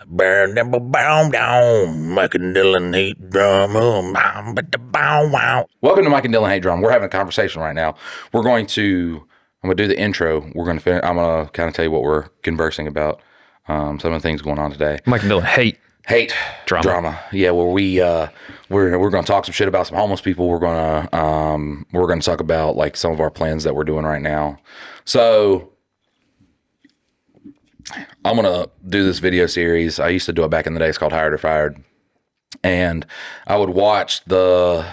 Mike and Dylan hate drum. Welcome to Mike and Dylan Hate Drum. We're having a conversation right now. I'm going to do the intro. I'm going to kind of tell you what we're conversing about. Some of the things going on today. Mike and Dylan hate drama. Yeah, well, we're going to talk some shit about some homeless people. We're going to talk about like some of our plans that we're doing right now. So I'm going to do this video series. I used to do it back in the day. It's called Hired or Fired. And I would watch the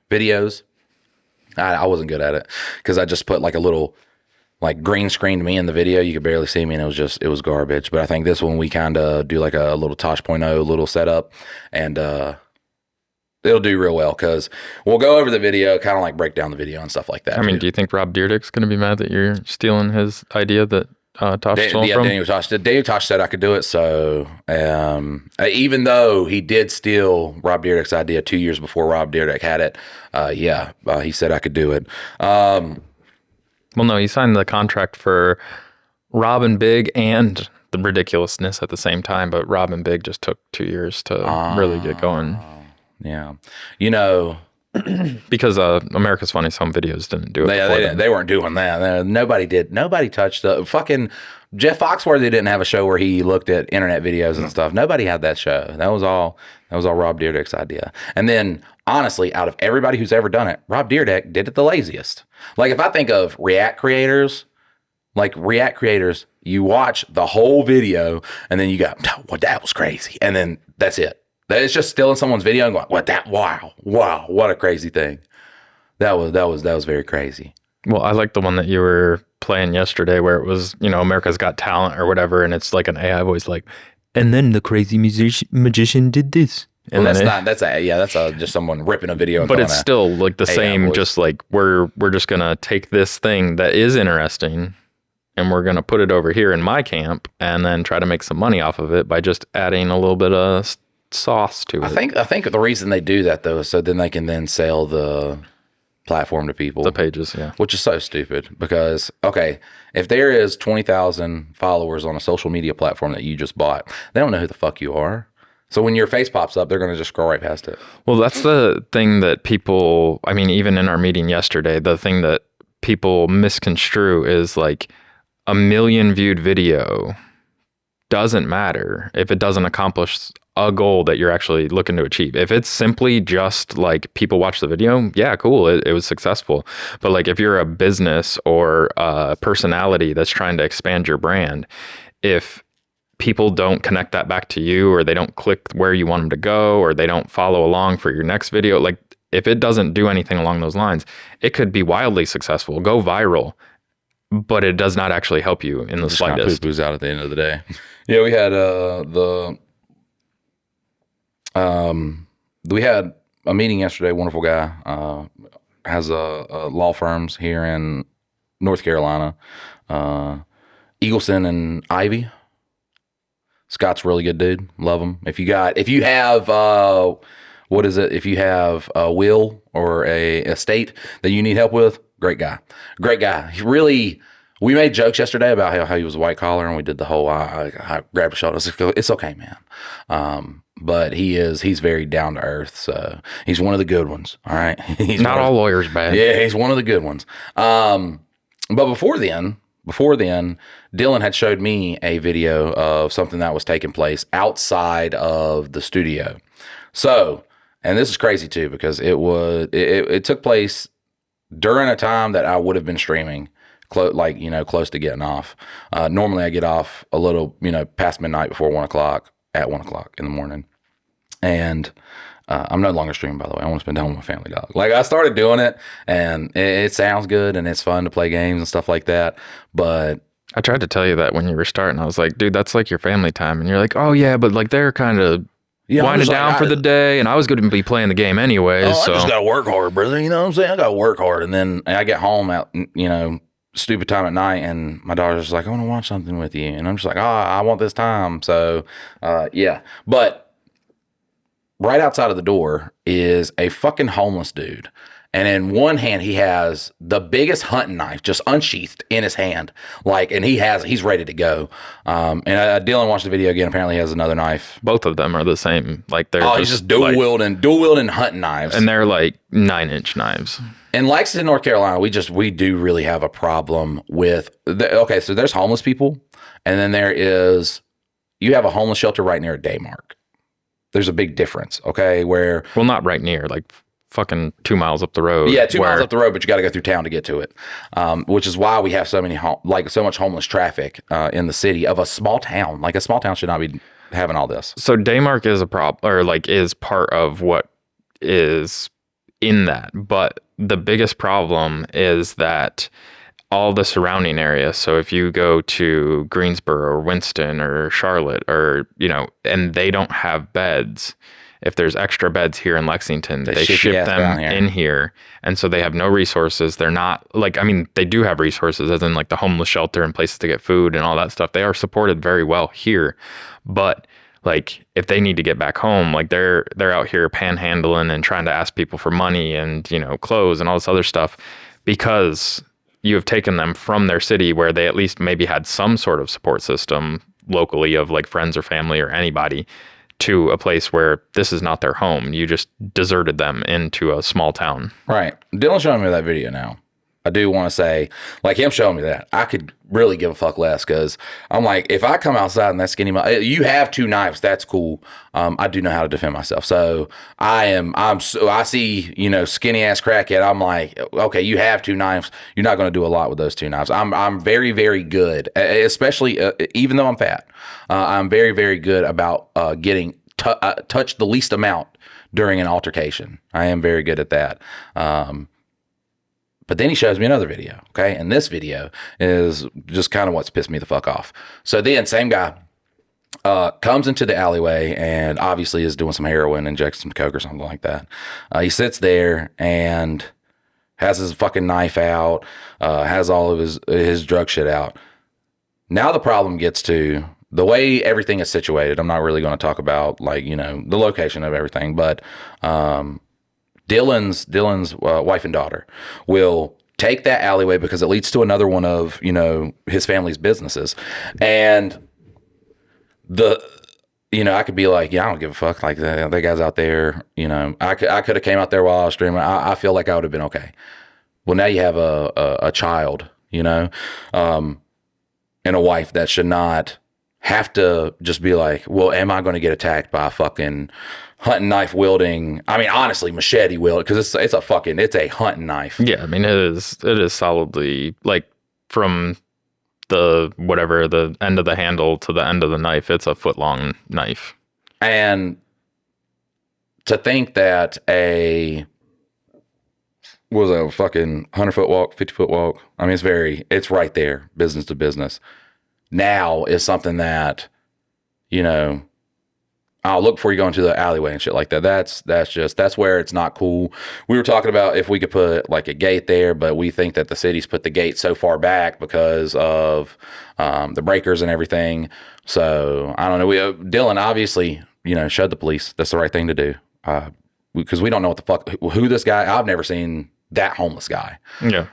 videos. I wasn't good at it because I just put like a little like green screened me in the video. You could barely see me and it was garbage. But I think this one we kind of do like a little Tosh.0 little setup and it'll do real well because we'll go over the video, kind of like break down the video and stuff like that. I mean, do you think Rob Dyrdek's going to be mad that you're stealing his idea that Tosh stole from? Daniel Tosh said I could do it. So even though he did steal Rob Dyrdek's idea 2 years before Rob Dyrdek had it, he said I could do it. Well, no, he signed the contract for Rob and Big and the ridiculousness at the same time, but Rob and Big just took 2 years to really get going. Yeah. You know, because America's Funniest Home Videos didn't do it. They weren't doing that. Nobody did. Nobody touched the fucking Jeff Foxworthy didn't have a show where he looked at internet videos and stuff. Nobody had that show. That was all Rob Dyrdek's idea. And then honestly, out of everybody who's ever done it, Rob Dyrdek did it the laziest. Like if I think of React creators, you watch the whole video and then you go, well, that was crazy. And then that's it. It's just stealing someone's video and going, wow, what a crazy thing. That was very crazy. Well, I like the one that you were playing yesterday where it was, America's Got Talent or whatever, and it's like an AI voice like, and then the crazy magician did this. And well, that's just someone ripping a video. But it's still like the same, voice. Just like we're just gonna take this thing that is interesting and we're gonna put it over here in my camp and then try to make some money off of it by just adding a little bit of sauce to it. I think the reason they do that though is so then they can then sell the platform to people. The pages, yeah. Which is so stupid because, okay, if there is 20,000 followers on a social media platform that you just bought, they don't know who the fuck you are. So when your face pops up, they're going to just scroll right past it. Well, that's the thing that people, I mean, even in our meeting yesterday, the thing that people misconstrue is like a 1 million viewed video doesn't matter if it doesn't accomplish a goal that you're actually looking to achieve. If it's simply just like people watch the video, yeah, cool, it was successful. But like if you're a business or a personality that's trying to expand your brand, if people don't connect that back to you or they don't click where you want them to go or they don't follow along for your next video, like if it doesn't do anything along those lines, it could be wildly successful, go viral, but it does not actually help you in the slightest. Poo-poo's out at the end of the day. Yeah, we had we had a meeting yesterday. Wonderful guy, has a law firms here in North Carolina, Eagleson and Ivy. Scott's a really good dude. Love him. If you have a will or a estate that you need help with, great guy. He really, we made jokes yesterday about how he was a white collar and we did the whole, I grabbed his shoulder. I said, it's okay, man. But he's very down to earth. So he's one of the good ones. All right. He's not all lawyers bad. Yeah. He's one of the good ones. But before then, Dylan had showed me a video of something that was taking place outside of the studio. So, and this is crazy too, because it took place during a time that I would have been streaming, close to getting off. Normally I get off a little, past midnight before 1 o'clock, at 1 o'clock in the morning. And I'm no longer streaming, by the way. I want to spend time with my family dog. Like I started doing it and it sounds good and it's fun to play games and stuff like that. But I tried to tell you that when you were starting. I was like, dude, that's like your family time. And you're like, oh yeah, but like they're kind of winding down for the day. And I was going to be playing the game anyway. So I just got to work hard, brother. You know what I'm saying? I got to work hard. And then I get home at, stupid time at night and my daughter's like, I want to watch something with you. And I'm just like, I want this time. So yeah. But right outside of the door is a fucking homeless dude. And in one hand, he has the biggest hunting knife just unsheathed in his hand. And he's ready to go. Dylan watched the video again. Apparently he has another knife. Both of them are the same. He's just dual wielding hunting knives. And they're 9-inch knives. In Lexington, North Carolina, we do really have a problem with so there's homeless people, and then you have a homeless shelter right near a Daymark. There's a big difference, okay? Well, not right near, fucking 2 miles up the road. Yeah, 2 miles up the road, but you got to go through town to get to it, which is why we have so much homeless traffic in the city of a small town. A small town should not be having all this. So Daymark is a problem, or is part of what is in that, but the biggest problem is that all the surrounding area. So if you go to Greensboro or Winston or Charlotte and they don't have beds, if there's extra beds here in Lexington, they ship them in here. And so they have no resources. They're not they do have resources as in the homeless shelter and places to get food and all that stuff. They are supported very well here. But if they need to get back home, they're out here panhandling and trying to ask people for money and, clothes and all this other stuff, because you have taken them from their city where they at least maybe had some sort of support system locally of friends or family or anybody, to a place where this is not their home. You just deserted them into a small town. Right. Dylan's showing me that video now. I do want to say, him showing me that, I could really give a fuck less, because I'm if I come outside and that skinny, you have 2 knives, that's cool. I do know how to defend myself. So I see, skinny ass crackhead. I'm okay, you have 2 knives. You're not going to do a lot with those 2 knives. I'm very, very good, especially even though I'm fat. I'm very, very good about getting touched the least amount during an altercation. I am very good at that. But then he shows me another video, okay? And this video is just kind of what's pissed me the fuck off. So then, same guy comes into the alleyway and obviously is doing some heroin, injects some coke or something like that. He sits there and has his fucking knife out, has all of his drug shit out. Now the problem gets to the way everything is situated. I'm not really going to talk about the location of everything, but Dylan's wife and daughter will take that alleyway because it leads to another one of, his family's businesses. And I could be I don't give a fuck. That guy's out there, I could have came out there while I was streaming. I feel like I would have been okay. Well, now you have a child, and a wife that should not have to just be well, am I going to get attacked by a fucking hunting knife wielding, honestly, machete wield, because it's a hunting knife. Yeah, it is solidly from the end of the handle to the end of the knife, it's a foot long knife. And to think that a fucking 100-foot walk, 50-foot walk, it's right there, business to business, now is something that, I'll look before you go into the alleyway and shit like that. That's where it's not cool. We were talking about if we could put a gate there, but we think that the city's put the gate so far back because of the breakers and everything. So I don't know. Dylan obviously, showed the police that's the right thing to do, because we don't know what the fuck who this guy. I've never seen that homeless guy. Yeah.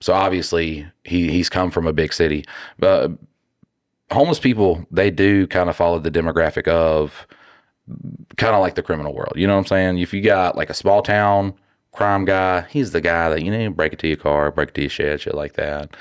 So obviously he's come from a big city. Homeless people, they do kind of follow the demographic of kind of like the criminal world. You know what I'm saying? If you got a small town crime guy, he's the guy that, break it to your car, break it to your shed, shit like that.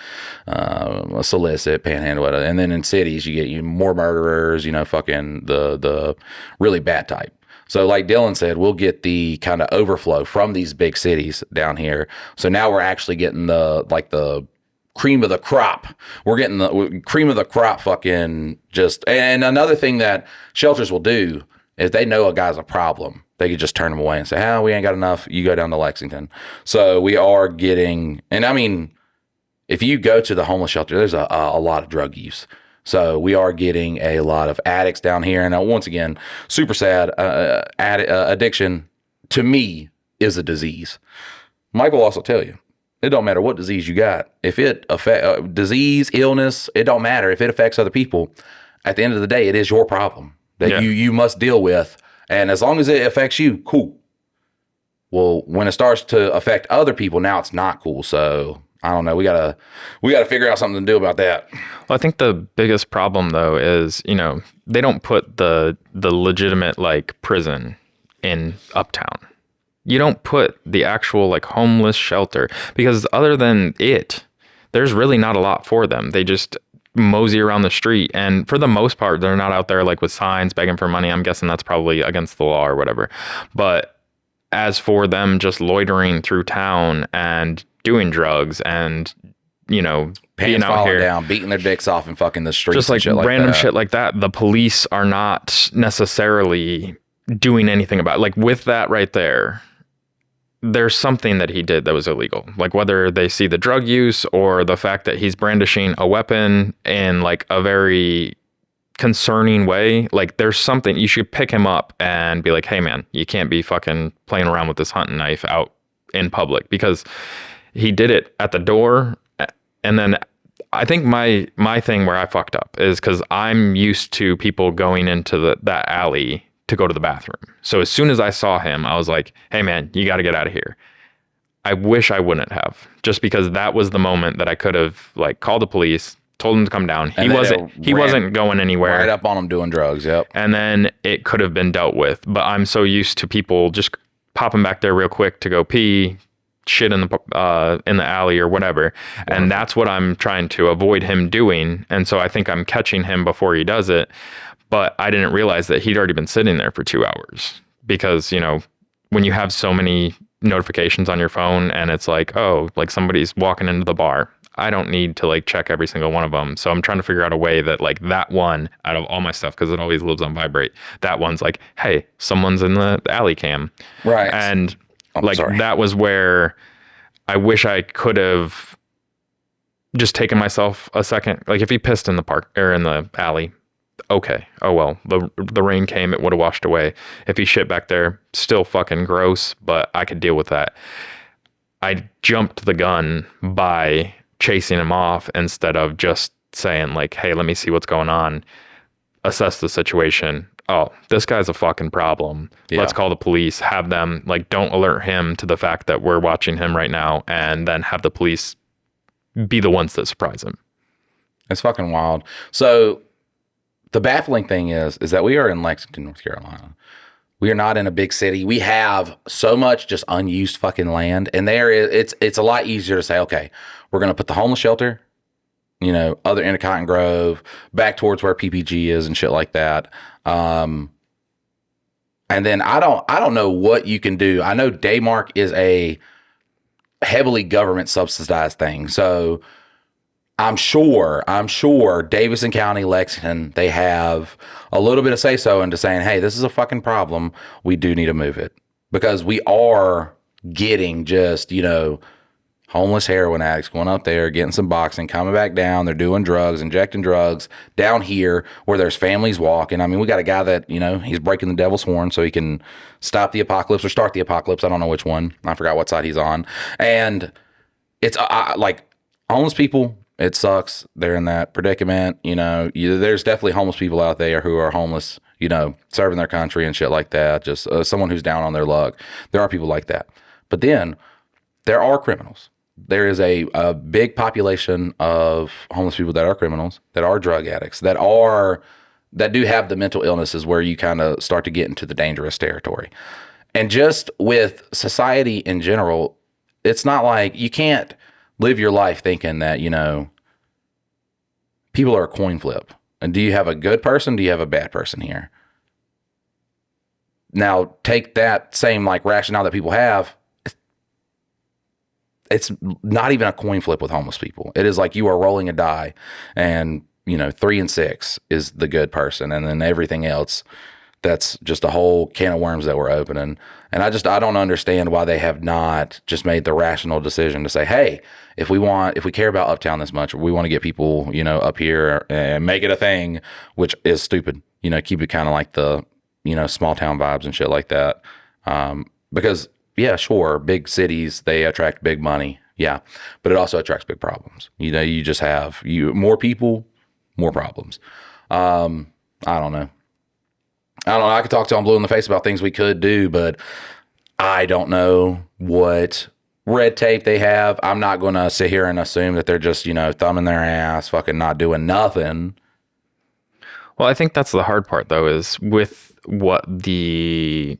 Solicit, panhandle, whatever. And then in cities, you get more murderers, fucking the really bad type. So like Dylan said, we'll get the kind of overflow from these big cities down here. So now we're actually getting the cream of the crop. We're getting the cream of the crop fucking just. And another thing that shelters will do is they know a guy's a problem. They could just turn him away and say, we ain't got enough. You go down to Lexington. So we are getting, and if you go to the homeless shelter, there's a lot of drug use. So we are getting a lot of addicts down here. And once again, super sad. Addiction, to me, is a disease. Mike will also tell you, it don't matter what disease you got. If it affects disease, illness, it don't matter. If it affects other people, at the end of the day, it is your problem that you must deal with. And as long as it affects you, cool. Well, when it starts to affect other people, now it's not cool. So I don't know. We gotta figure out something to do about that. Well, I think the biggest problem though is, they don't put the legitimate like prison in Uptown. You don't put the actual like homeless shelter, because other than it, there's really not a lot for them. They just mosey around the street, and for the most part, they're not out there like with signs begging for money. I'm guessing that's probably against the law or whatever. But as for them just loitering through town and doing drugs and, being Pants out falling here, down, beating their dicks off in fucking the streets, just and like shit random that. shit like that, the police are not necessarily doing anything about it. Like with that right there, there's something that he did that was illegal. Like whether they see the drug use or the fact that he's brandishing a weapon in like a very concerning way, like there's something. You should pick him up and be like, hey man, you can't be fucking playing around with this hunting knife out in public, because he did it at the door. And then I think my thing where I fucked up is because I'm used to people going into that alley to go to the bathroom. So as soon as I saw him, I was like, hey man, you got to get out of here. I wish I wouldn't have, just because that was the moment that I could have like called the police, told him to come down. He wasn't going anywhere. Right up on him doing drugs. Yep. And then it could have been dealt with. But I'm so used to people just popping back there real quick to go pee, shit in the alley or whatever. And that's what I'm trying to avoid him doing. And so I think I'm catching him before he does it. But I didn't realize that he'd already been sitting there for 2 hours, because, when you have so many notifications on your phone and it's like, oh, like somebody's walking into the bar, I don't need to like check every single one of them. So I'm trying to figure out a way that like that one out of all my stuff, because it always lives on vibrate, that one's like, hey, someone's in the alley cam. Right. And that was where I wish I could have just taken myself a second. Like if he pissed in the park or in the alley, okay, oh well, the rain came, it would have washed away. If he shit back there, still fucking gross, but I could deal with that. I jumped the gun by chasing him off instead of just saying like, hey, let me see what's going on, assess the situation. Oh, this guy's a fucking problem. Yeah. Let's call the police, have them like, don't alert him to the fact that we're watching him right now, and then have the police be the ones that surprise him. It's fucking wild. So the baffling thing is that we are in Lexington, North Carolina. We are not in a big city. We have so much just unused fucking land, and it's a lot easier to say, okay, we're going to put the homeless shelter, other end of Cotton Grove, back towards where PPG is and shit like that. And then I don't know what you can do. I know Daymark is a heavily government subsidized thing. So I'm sure Davidson County, Lexington, they have a little bit of say-so into saying, hey, this is a fucking problem. We do need to move it, because we are getting just, homeless heroin addicts going up there, getting some boxing, coming back down. They're doing drugs, injecting drugs down here where there's families walking. I mean, we got a guy that, he's breaking the devil's horn so he can stop the apocalypse or start the apocalypse. I don't know which one. I forgot what side he's on. And it's like homeless people, it sucks. They're in that predicament. There's definitely homeless people out there who are homeless, serving their country and shit like that. Just someone who's down on their luck. There are people like that. But then there are criminals. There is a big population of homeless people that are criminals, that are drug addicts, that do have the mental illnesses where you kind of start to get into the dangerous territory. And just with society in general, it's not like you can't live your life thinking that, people are a coin flip. And do you have a good person? Do you have a bad person here? Now, take that same like rationale that people have. It's not even a coin flip with homeless people. It is like you are rolling a die, and 3 and 6 is the good person, and then everything else, that's just a whole can of worms that we're opening. And I don't understand why they have not just made the rational decision to say, hey, if we care about Uptown this much, we want to get people up here and make it a thing, which is stupid. Keep it kind of like the small town vibes and shit like that, because. Yeah, sure. Big cities, they attract big money. Yeah. But it also attracts big problems. You just have more people, more problems. I don't know. I could talk till I'm blue in the face about things we could do, but I don't know what red tape they have. I'm not going to sit here and assume that they're just, thumbing their ass, fucking not doing nothing. Well, I think that's the hard part, though, is with what the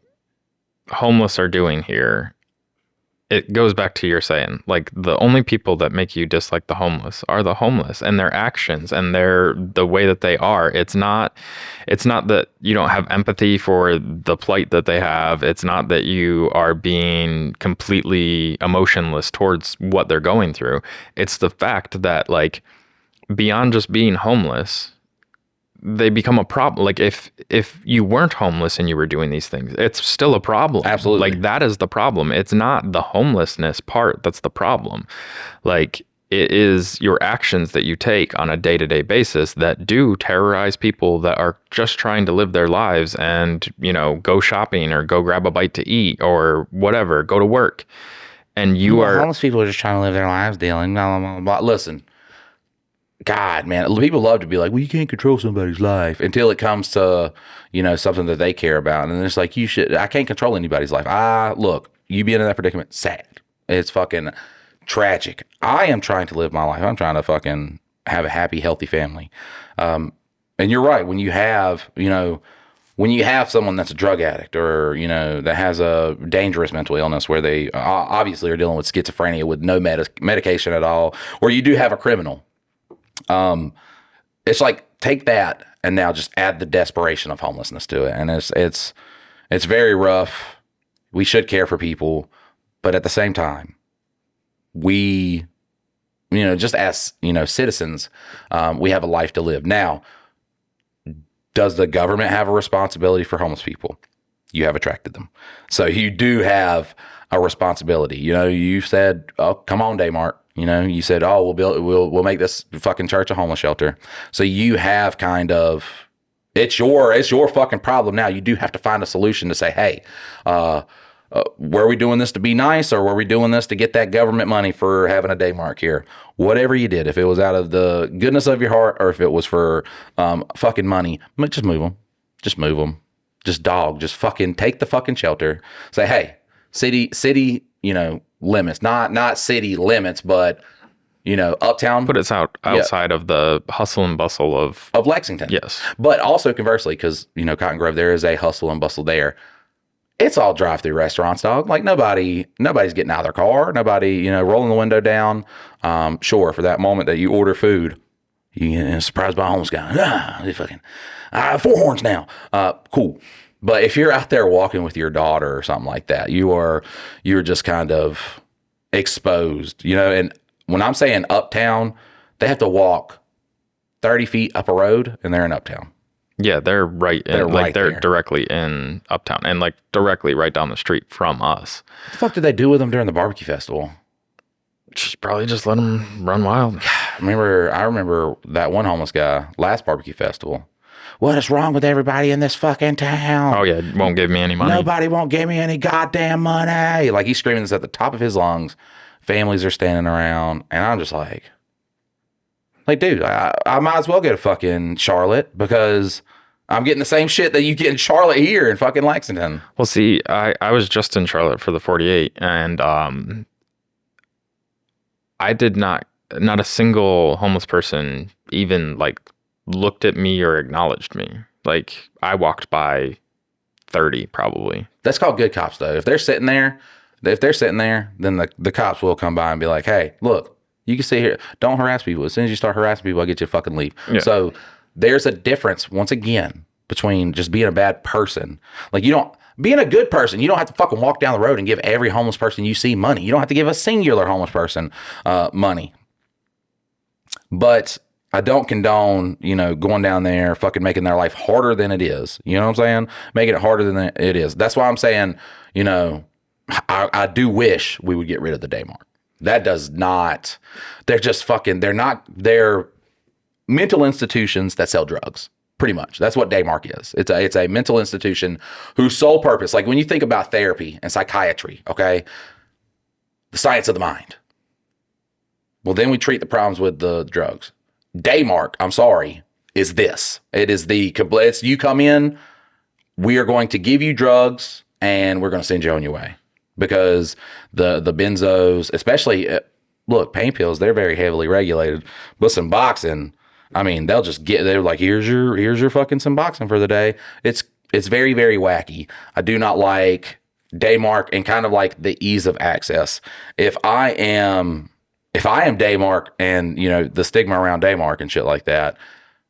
homeless are doing here. It goes back to your saying, like, the only people that make you dislike the homeless are the homeless and their actions and the way that they are. It's not that you don't have empathy for the plight that they have. It's not that you are being completely emotionless towards what they're going through. It's the fact that, like, beyond just being homeless, they become a problem. Like, if you weren't homeless and you were doing these things, it's still a problem. Absolutely. Like, that is the problem. It's not the homelessness part that's the problem. Like, it is your actions that you take on a day-to-day basis that do terrorize people that are just trying to live their lives and, go shopping or go grab a bite to eat or whatever, go to work. And homeless people are just trying to live their lives, dealing, blah, blah, blah, blah. Listen, God, man, people love to be like, well, you can't control somebody's life until it comes to, something that they care about. And it's like, I can't control anybody's life. Look, you being in that predicament, sad. It's fucking tragic. I am trying to live my life. I'm trying to fucking have a happy, healthy family. And you're right. When you have someone that's a drug addict or, that has a dangerous mental illness where they obviously are dealing with schizophrenia with no medication at all, or you do have a criminal, it's like, take that and now just add the desperation of homelessness to it. And it's very rough. We should care for people, but at the same time, we, just as, citizens, we have a life to live. Now, does the government have a responsibility for homeless people? You have attracted them. So you do have a responsibility. You said, oh, come on, Daymart. You said, oh, we'll make this fucking church a homeless shelter. So you have kind of, it's your fucking problem now. You do have to find a solution to say, hey, were we doing this to be nice, or were we doing this to get that government money for having a Daymark here? Whatever you did, if it was out of the goodness of your heart, or if it was for fucking money, just move them. Just move them. Just fucking take the fucking shelter. Say, hey, city, limits, not city limits, but uptown. But it's outside of the hustle and bustle of Lexington. Yes. But also conversely, because Cotton Grove, there is a hustle and bustle there. It's all drive-through restaurants, dog. Like nobody's getting out of their car. Nobody, rolling the window down. Sure, for that moment that you order food, you get surprised by a homeless guy. They fucking, four horns now. Cool. But if you're out there walking with your daughter or something like that, you're just kind of exposed, And when I'm saying uptown, they have to walk 30 feet up a road and they're in uptown. Yeah, they're right in, they're they're directly in uptown and like directly right down the street from us. What the fuck did they do with them during the barbecue festival? Probably just let them run wild. I remember that one homeless guy last barbecue festival. What is wrong with everybody in this fucking town? Oh yeah, won't give me any money. Nobody won't give me any goddamn money. Like, he's screaming this at the top of his lungs. Families are standing around, and I'm just like, dude, I might as well go to fucking Charlotte because I'm getting the same shit that you get in Charlotte here in fucking Lexington. Well, see, I was just in Charlotte for the 48, and I did not a single homeless person even like looked at me or acknowledged me. Like, I walked by 30 probably. That's called good cops, though. If they're sitting there, then the cops will come by and be like, hey, look, you can sit here. Don't harass people. As soon as you start harassing people, I get you to fucking leave. Yeah. So there's a difference, once again, between just being a bad person. Like, being a good person, you don't have to fucking walk down the road and give every homeless person you see money. You don't have to give a singular homeless person money. But I don't condone, going down there, fucking making their life harder than it is. You know what I'm saying? Making it harder than it is. That's why I'm saying, I do wish we would get rid of the Daymark. That does not, they're mental institutions that sell drugs. Pretty much. That's what Daymark is. It's a mental institution whose sole purpose, like when you think about therapy and psychiatry, okay, the science of the mind. Well, then we treat the problems with the drugs. Daymark, I'm sorry, is this. It is you come in, we are going to give you drugs, and we're going to send you on your way. because the benzos, especially look, pain pills, they're very heavily regulated. But Suboxone, I mean, they're like, here's your fucking Suboxone for the day. It's very, very wacky. I do not like Daymark and kind of like the ease of access. If I am Daymark and, you know, the stigma around Daymark and shit like that,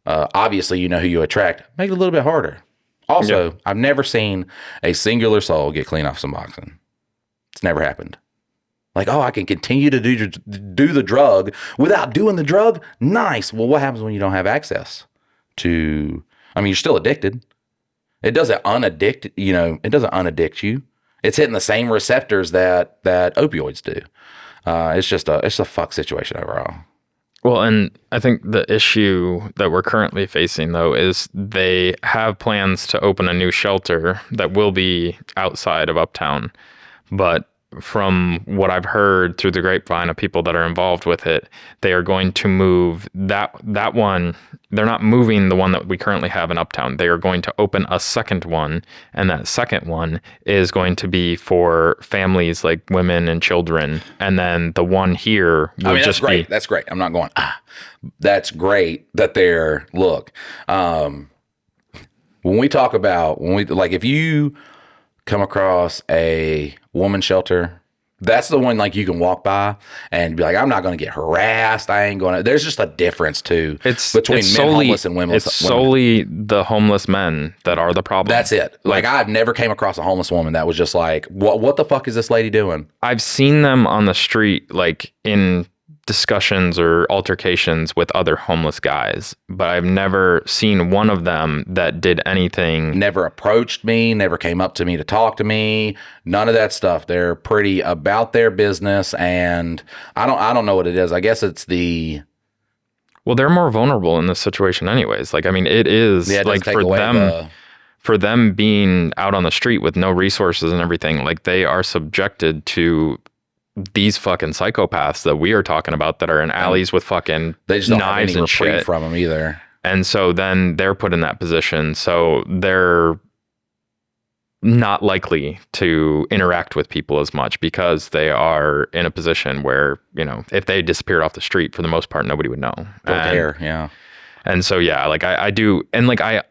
obviously, you know who you attract. Make it a little bit harder. Also, I've never seen a singular soul get clean off Suboxone. It's never happened. Like, oh, I can continue to do the drug without doing the drug? Nice. Well, what happens when you don't have access to, I mean, you're still addicted. It doesn't unaddict, you know, it doesn't unaddict you. It's hitting the same receptors that opioids do. It's a fuck situation overall. Well, and I think the issue that we're currently facing, though, is they have plans to open a new shelter that will be outside of Uptown. But from what I've heard through the grapevine of people that are involved with it, they are going to move that one. They're not moving the one that we currently have in Uptown. They are going to open a second one, and that second one is going to be for families like women and children. And then the one here will just be... That's great. I'm not going, that's great that they're, look, when we talk about, if you come across a woman shelter, that's the one like you can walk by and be like, I'm not going to get harassed. I ain't going to. There's just a difference too between men homeless and women. It's solely the homeless men that are the problem. That's it. Like I've never came across a homeless woman that was just like, what the fuck is this lady doing? I've seen them on the street, like in discussions or altercations with other homeless guys, but I've never seen one of them that did anything. Never approached me, never came up to me to talk to me, none of that stuff. They're pretty about their business, and I don't know what it is. I guess it's well, they're more vulnerable in this situation anyways. Like, I mean, it is like for them being out on the street with no resources and everything, like they are subjected to these fucking psychopaths that we are talking about that are in alleys with fucking they just don't knives have any and shit from them either. And so then they're put in that position. So they're not likely to interact with people as much because they are in a position where, you know, if they disappeared off the street, for the most part, nobody would know. Don't care. Yeah. And so, yeah, like I do. And like, I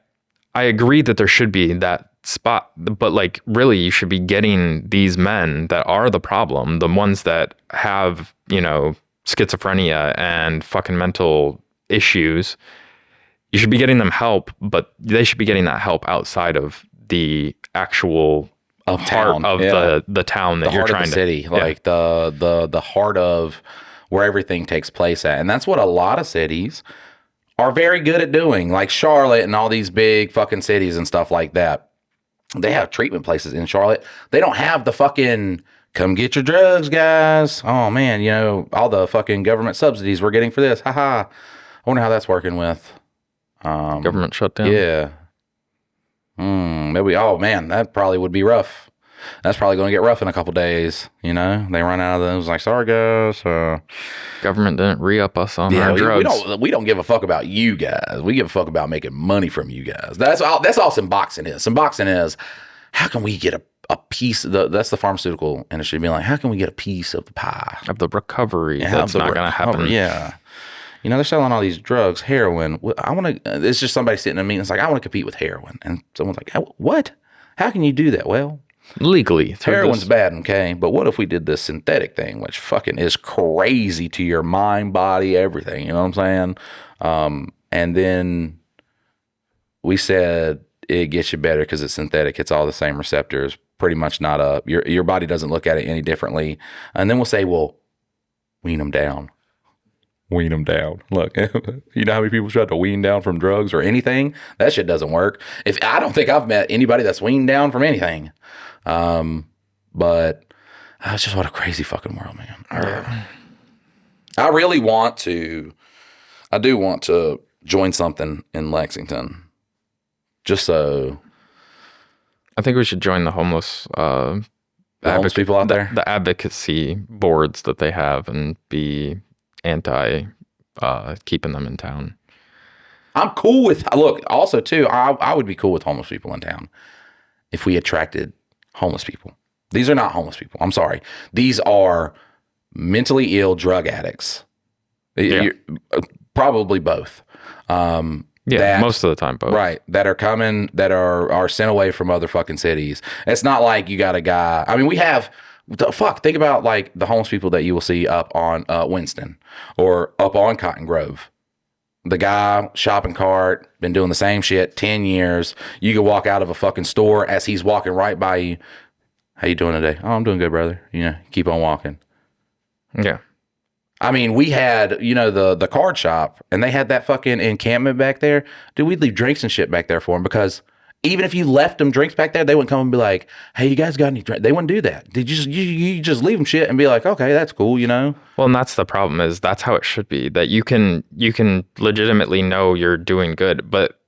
agree that there should be that spot, but like really you should be getting these men that are the problem, the ones that have, you know, schizophrenia and fucking mental issues. You should be getting them help, but they should be getting that help outside of the actual heart of the town that you're trying to city, like the heart of where everything takes place at. And that's what a lot of cities are very good at doing, like Charlotte and all these big fucking cities and stuff like that. They have treatment places in Charlotte. They don't have the fucking come get your drugs, guys. Oh man, you know, all the fucking government subsidies we're getting for this. Haha. I wonder how that's working with government shutdown. Yeah. Maybe. Oh man, that probably would be rough. That's probably going to get rough in a couple days. You know, they run out of those. Like, sorry guys. Government didn't re-up us on our drugs. We don't give a fuck about you guys. We give a fuck about making money from you guys. That's all Suboxone is. Suboxone is, how can we get a piece of that's the pharmaceutical industry being like, how can we get a piece of the pie? Of the recovery. That's not going to happen. Yeah. You know, they're selling all these drugs, heroin. It's just somebody sitting in a meeting. It's like, I want to compete with heroin. And someone's like, what? How can you do that? Well, legally. Heroin's bad, okay? But what if we did this synthetic thing, which fucking is crazy to your mind, body, everything, you know what I'm saying? And then we said it gets you better because it's synthetic. It's all the same receptors, pretty much not your body doesn't look at it any differently. And then we'll say, well, wean them down. Wean them down. Look, you know how many people try to wean down from drugs or anything? That shit doesn't work. I don't think I've met anybody that's weaned down from anything. But it's just what a crazy fucking world, man. I do want to join something in Lexington. Just so. I think we should join the homeless, homeless people out there. The advocacy boards that they have and be anti keeping them in town. I'm cool with, look, also too, I would be cool with homeless people in town if we attracted homeless people. These are not homeless people. I'm sorry. These are mentally ill drug addicts. Yeah. Probably both. Most of the time, both. Right. That are coming, that are sent away from other fucking cities. It's not like you got a guy. I mean, we have, think about like the homeless people that you will see up on Winston or up on Cotton Grove. The guy, shopping cart, been doing the same shit 10 years. You could walk out of a fucking store as he's walking right by you. How you doing today? Oh, I'm doing good, brother. Keep on walking. Yeah. I mean, we had, the card shop, and they had that fucking encampment back there. Dude, we'd leave drinks and shit back there for them, because even if you left them drinks back there, they wouldn't come and be like, hey, you guys got any drinks? They wouldn't do that. You just leave them shit and be like, okay, that's cool, Well, and that's the problem, is that's how it should be, that you can legitimately know you're doing good. But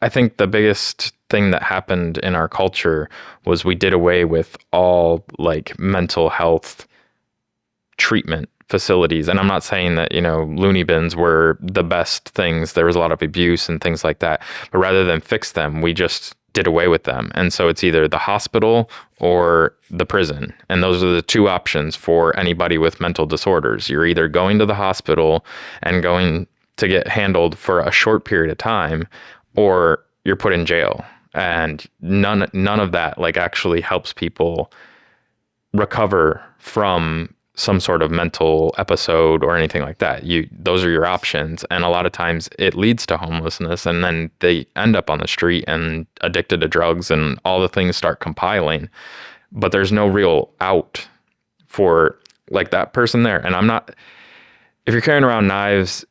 I think the biggest thing that happened in our culture was we did away with all like mental health treatment facilities. And I'm not saying that, loony bins were the best things. There was a lot of abuse and things like that. But rather than fix them, we just did away with them. And so it's either the hospital or the prison. And those are the two options for anybody with mental disorders. You're either going to the hospital and going to get handled for a short period of time, or you're put in jail. And none of that like actually helps people recover from some sort of mental episode or anything like that. Those are your options. And a lot of times it leads to homelessness, and then they end up on the street and addicted to drugs, and all the things start compiling. But there's no real out for like that person there. And if you're carrying around knives,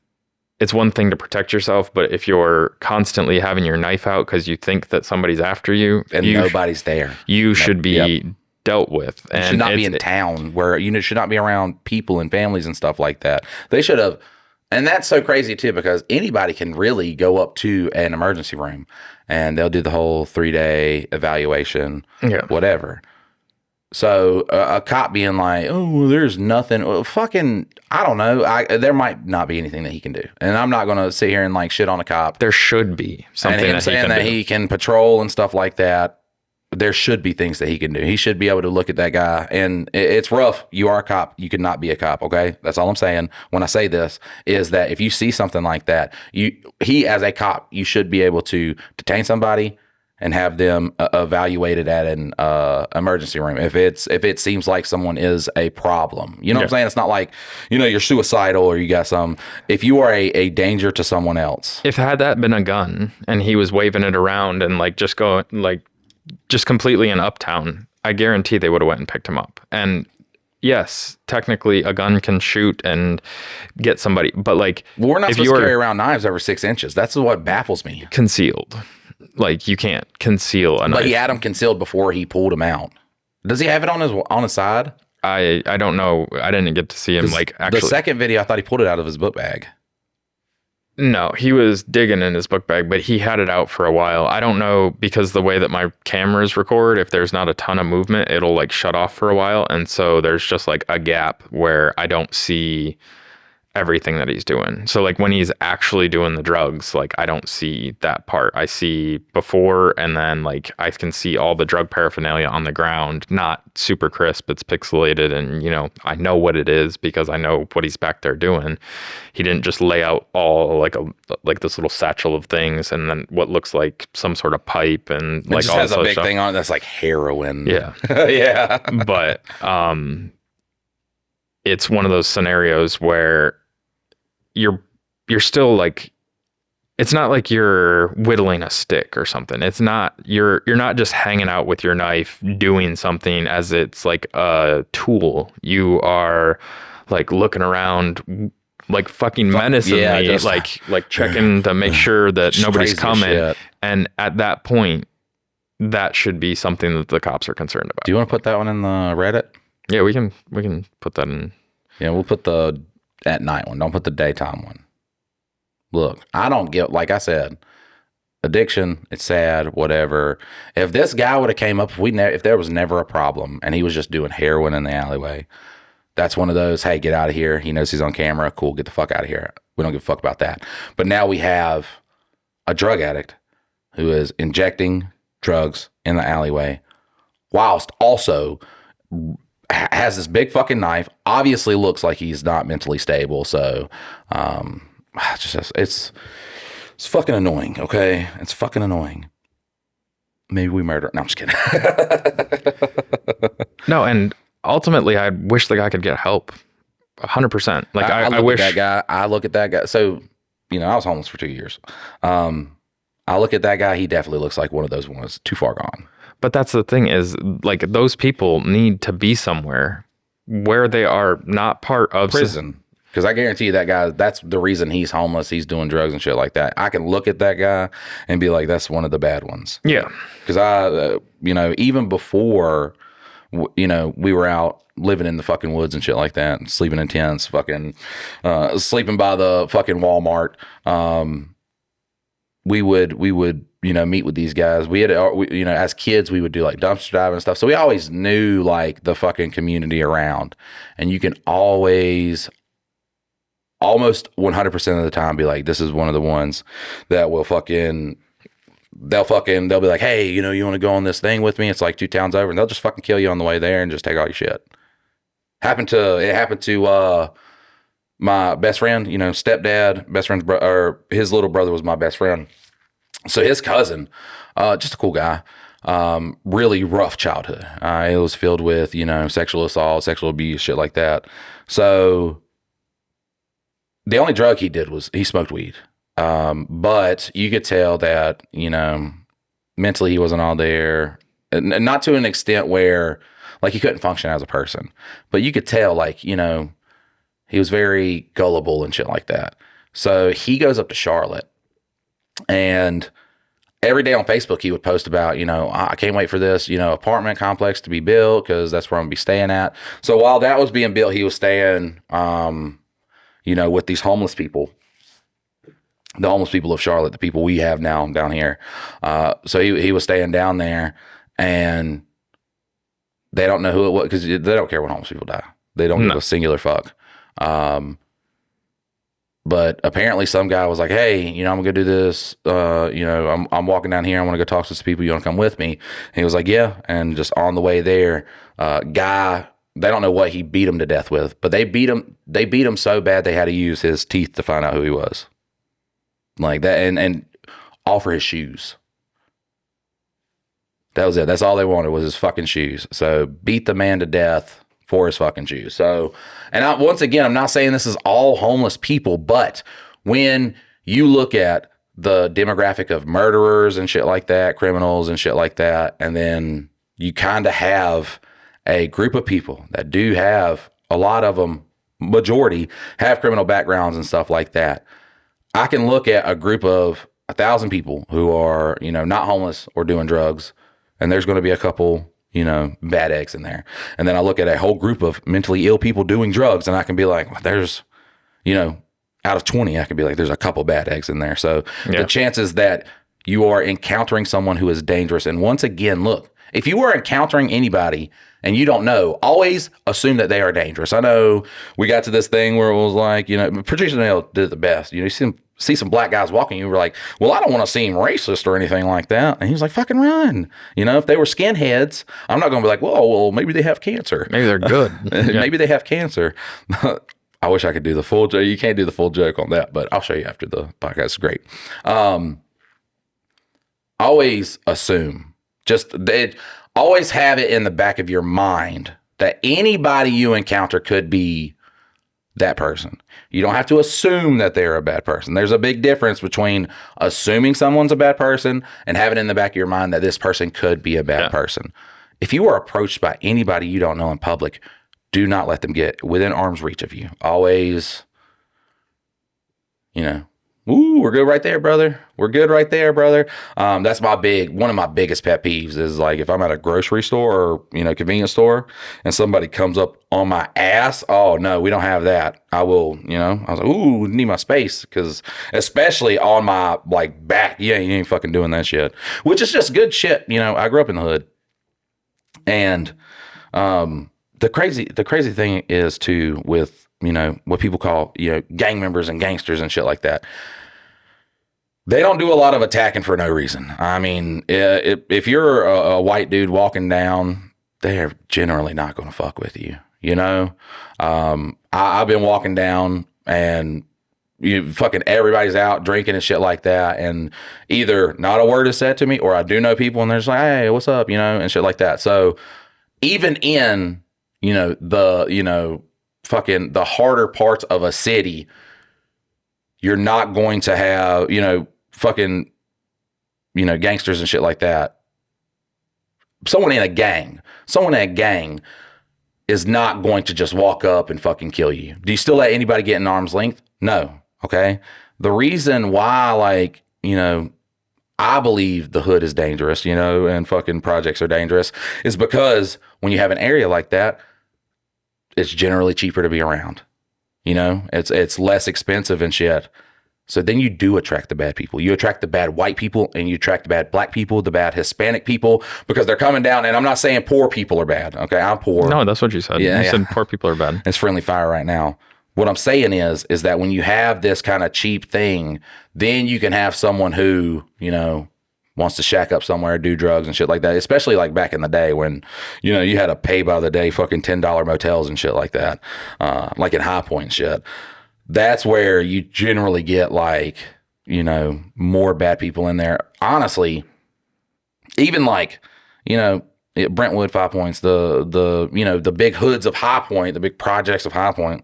it's one thing to protect yourself, but if you're constantly having your knife out because you think that somebody's after you and nobody's there, you should be dealt with. And you should not be in town where should not be around people and families and stuff like that. They should have, and that's so crazy too, because anybody can really go up to an emergency room and they'll do the whole 3-day evaluation, whatever. So a cop being like, oh, there's nothing, I don't know. There might not be anything that he can do. And I'm not going to sit here and like shit on a cop. There should be something and him saying that he can patrol and stuff like that. There should be things that he can do. He should be able to look at that guy, and it's rough. You are a cop. You cannot be a cop. Okay. That's all I'm saying. When I say this is that if you see something like that, he as a cop, you should be able to detain somebody and have them evaluated at an emergency room if it seems like someone is a problem. You know what I'm saying? It's not like, you're suicidal or you got some. If you are a danger to someone else. If had that been a gun and he was waving it around and like just completely in Uptown, I guarantee they would have went and picked him up. And yes, technically a gun can shoot and get somebody, but like we're not supposed to carry around knives over 6 inches. That's what baffles me. Concealed. Like you can't conceal a knife. But he had him concealed before he pulled him out. Does he have it on his side? I don't know. I didn't get to see him like actually. The second video, I thought he pulled it out of his book bag. No, he was digging in his book bag, but he had it out for a while. I don't know, because the way that my cameras record, if there's not a ton of movement, it'll like shut off for a while. And so there's just like a gap where I don't see everything that he's doing. So like when he's actually doing the drugs, like I don't see that part. I see before, and then like I can see all the drug paraphernalia on the ground, not super crisp, it's pixelated, and I know what it is because I know what he's back there doing. He didn't just lay out all like this little satchel of things and then what looks like some sort of pipe and like all this has a big stuff. Thing on it that's like heroin. Yeah. Yeah. But it's one of those scenarios where you're still like, it's not like you're whittling a stick or something. It's not, you're not just hanging out with your knife doing something as it's like a tool. You are like looking around like fucking menacingly, like checking to make sure that nobody's coming. Shit. And at that point, that should be something that the cops are concerned about. Do you want to put that one in the Reddit? Yeah, we can put that in. Yeah, we'll put the at night one. Don't put the daytime one. Look, I don't get, like I said, addiction, it's sad, whatever. If this guy would have came up, if there was never a problem and he was just doing heroin in the alleyway, that's one of those, hey, get out of here. He knows he's on camera. Cool, get the fuck out of here. We don't give a fuck about that. But now we have a drug addict who is injecting drugs in the alleyway whilst also has this big fucking knife, obviously looks like he's not mentally stable. So, it's fucking annoying. Okay. It's fucking annoying. Maybe we murder. No, I'm just kidding. No. And ultimately I wish the guy could get help 100%. Like I look wish at that guy. I look at that guy. So, I was homeless for 2 years. I look at that guy. He definitely looks like one of those ones too far gone. But that's the thing is, like, those people need to be somewhere where they are not part of prison. Because I guarantee you that guy, that's the reason he's homeless. He's doing drugs and shit like that. I can look at that guy and be like, that's one of the bad ones. Yeah. Because even before, we were out living in the fucking woods and shit like that, sleeping in tents, fucking sleeping by the fucking Walmart. We would meet with these guys. We had, as kids, we would do like dumpster diving and stuff. So we always knew like the fucking community around, and you can always, almost 100% of the time, be like, this is one of the ones that will they'll be like, hey, you want to go on this thing with me? It's like 2 towns over, and they'll just fucking kill you on the way there and just take all your shit. It happened to my best friend, stepdad, best friend's or his little brother was my best friend. So his cousin, just a cool guy, really rough childhood. It was filled with, sexual assault, sexual abuse, shit like that. So the only drug he did was he smoked weed. But you could tell that, mentally he wasn't all there, and not to an extent where like he couldn't function as a person, but you could tell like, he was very gullible and shit like that. So he goes up to Charlotte, and every day on Facebook he would post about, I can't wait for this, apartment complex to be built because that's where I'm gonna be staying at. So while that was being built, he was staying, with these homeless people, the homeless people of Charlotte, the people we have now down here. So he was staying down there, and they don't know who it was because they don't care when homeless people die. They don't give a singular fuck. But apparently some guy was like, hey, I'm gonna go do this. I'm walking down here. I want to go talk to some people. You want to come with me? And he was like, yeah. And just on the way there, guy, they don't know what he beat him to death with, but they beat him so bad they had to use his teeth to find out who he was. Like that, and offer his shoes. That was it. That's all they wanted was his fucking shoes. So beat the man to death for his fucking shoes. So, and once again, I'm not saying this is all homeless people, but when you look at the demographic of murderers and shit like that, criminals and shit like that, and then you kind of have a group of people that do have, a lot of them, majority, have criminal backgrounds and stuff like that. I can look at a group of 1,000 people who are, not homeless or doing drugs, and there's going to be a couple, bad eggs in there. And then I look at a whole group of mentally ill people doing drugs, and I can be like, well, there's, out of 20, I can be like, there's a couple bad eggs in there. So the chances that you are encountering someone who is dangerous, and once again, look, if you are encountering anybody and you don't know, always assume that they are dangerous. I know we got to this thing where it was like, Patricia Nail did it the best. You see some black guys walking, you were like, well, I don't want to seem racist or anything like that. And he was like, fucking run. If they were skinheads, I'm not going to be like, well, maybe they have cancer. Maybe they're good. Maybe they have cancer. I wish I could do the full joke. You can't do the full joke on that, but I'll show you after the podcast. It's great. Always assume, always have it in the back of your mind that anybody you encounter could be that person. You don't have to assume that they're a bad person. There's a big difference between assuming someone's a bad person and having in the back of your mind that this person could be a bad person. If you are approached by anybody you don't know in public, do not let them get within arm's reach of you. Always, ooh, we're good right there, brother. We're good right there, brother. That's one of my biggest pet peeves is like if I'm at a grocery store or, convenience store and somebody comes up on my ass. Oh no, we don't have that. I will, I was like, ooh, need my space. Because especially on my like back, you ain't fucking doing that shit, which is just good shit. I grew up in the hood, and, the crazy thing is too with, what people call, gang members and gangsters and shit like that. They don't do a lot of attacking for no reason. I mean, if you're a white dude walking down they're generally not going to fuck with you. You know, I've been walking down and fucking everybody's out drinking and shit like that. And either not a word is said to me, or I do know people and they're just like, hey, what's up? You know, and shit like that. So even in, fucking the harder parts of a city, you're not going to have, fucking, gangsters and shit like that. Someone in a gang is not going to just walk up and fucking kill you. Do you still let anybody get in arm's length? No. Okay. The reason why, I believe the hood is dangerous, and fucking projects are dangerous is because when you have an area like that, it's generally cheaper to be around. It's less expensive and shit. So then you do attract the bad people. You attract the bad white people, and you attract the bad black people, the bad Hispanic people, because they're coming down. And I'm not saying poor people are bad. Okay, I'm poor. No, that's what you said. You said poor people are bad. It's friendly fire right now. What I'm saying is that when you have this kind of cheap thing, then you can have someone who, wants to shack up somewhere, do drugs and shit like that. Especially like back in the day when, you had to pay by the day fucking $10 motels and shit like that. Like in High Point and shit. That's where you generally get more bad people in there. Honestly, even Brentwood, 5 Points, the big hoods of High Point, the big projects of High Point,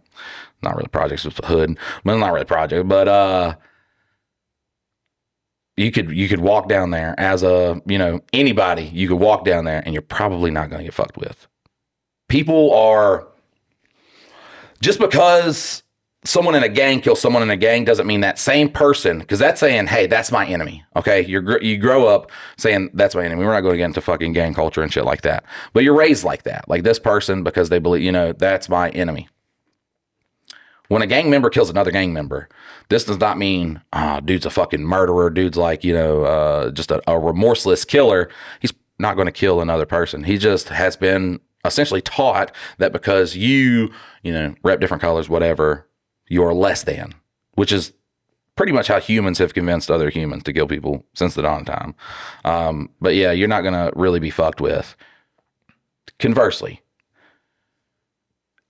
not really projects, it's a hood, but not really a project, but, you could walk down there as anybody, you could walk down there and you're probably not going to get fucked with. People are, just because someone in a gang kills someone in a gang doesn't mean that same person, because that's saying, hey, that's my enemy. Okay. You grow up saying that's my enemy. We're not going to get into fucking gang culture and shit like that, but you're raised like that, like this person, because they believe, that's my enemy. When a gang member kills another gang member, this does not mean, dude's a fucking murderer. Dude's like, just a remorseless killer. He's not going to kill another person. He just has been essentially taught that because you rep different colors, whatever, you're less than, which is pretty much how humans have convinced other humans to kill people since the dawn of time. But yeah, you're not going to really be fucked with. Conversely,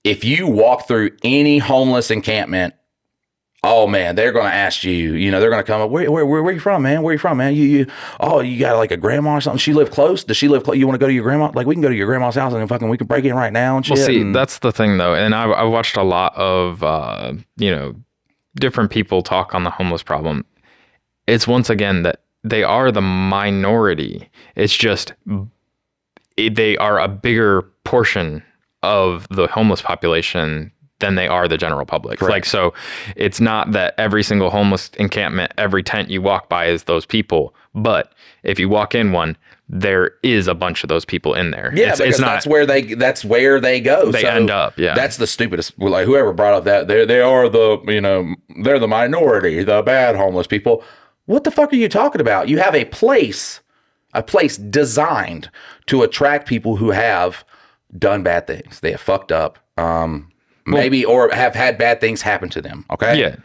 if you walk through any homeless encampment, oh man, they're going to ask you, they're going to come up, where you from, man? Where you from, man? You got like a grandma or something? She live close? Does she live close? You want to go to your grandma? Like, we can go to your grandma's house and fucking, we can break in right now and shit. Well, see, that's the thing though. And I watched a lot of, different people talk on the homeless problem. It's once again that they are the minority. It's just, they are a bigger portion of the homeless population than they are the general public. Correct. Like, so it's not that every single homeless encampment, every tent you walk by is those people. But if you walk in one, there is a bunch of those people in there. Yeah, it's not, that's where they go. They end up. Yeah. That's the stupidest. Like, whoever brought up that they are the, they're the minority, the bad homeless people. What the fuck are you talking about? You have a place designed to attract people who have done bad things. They have fucked up, maybe, or have had bad things happen to them. Okay. Yeah.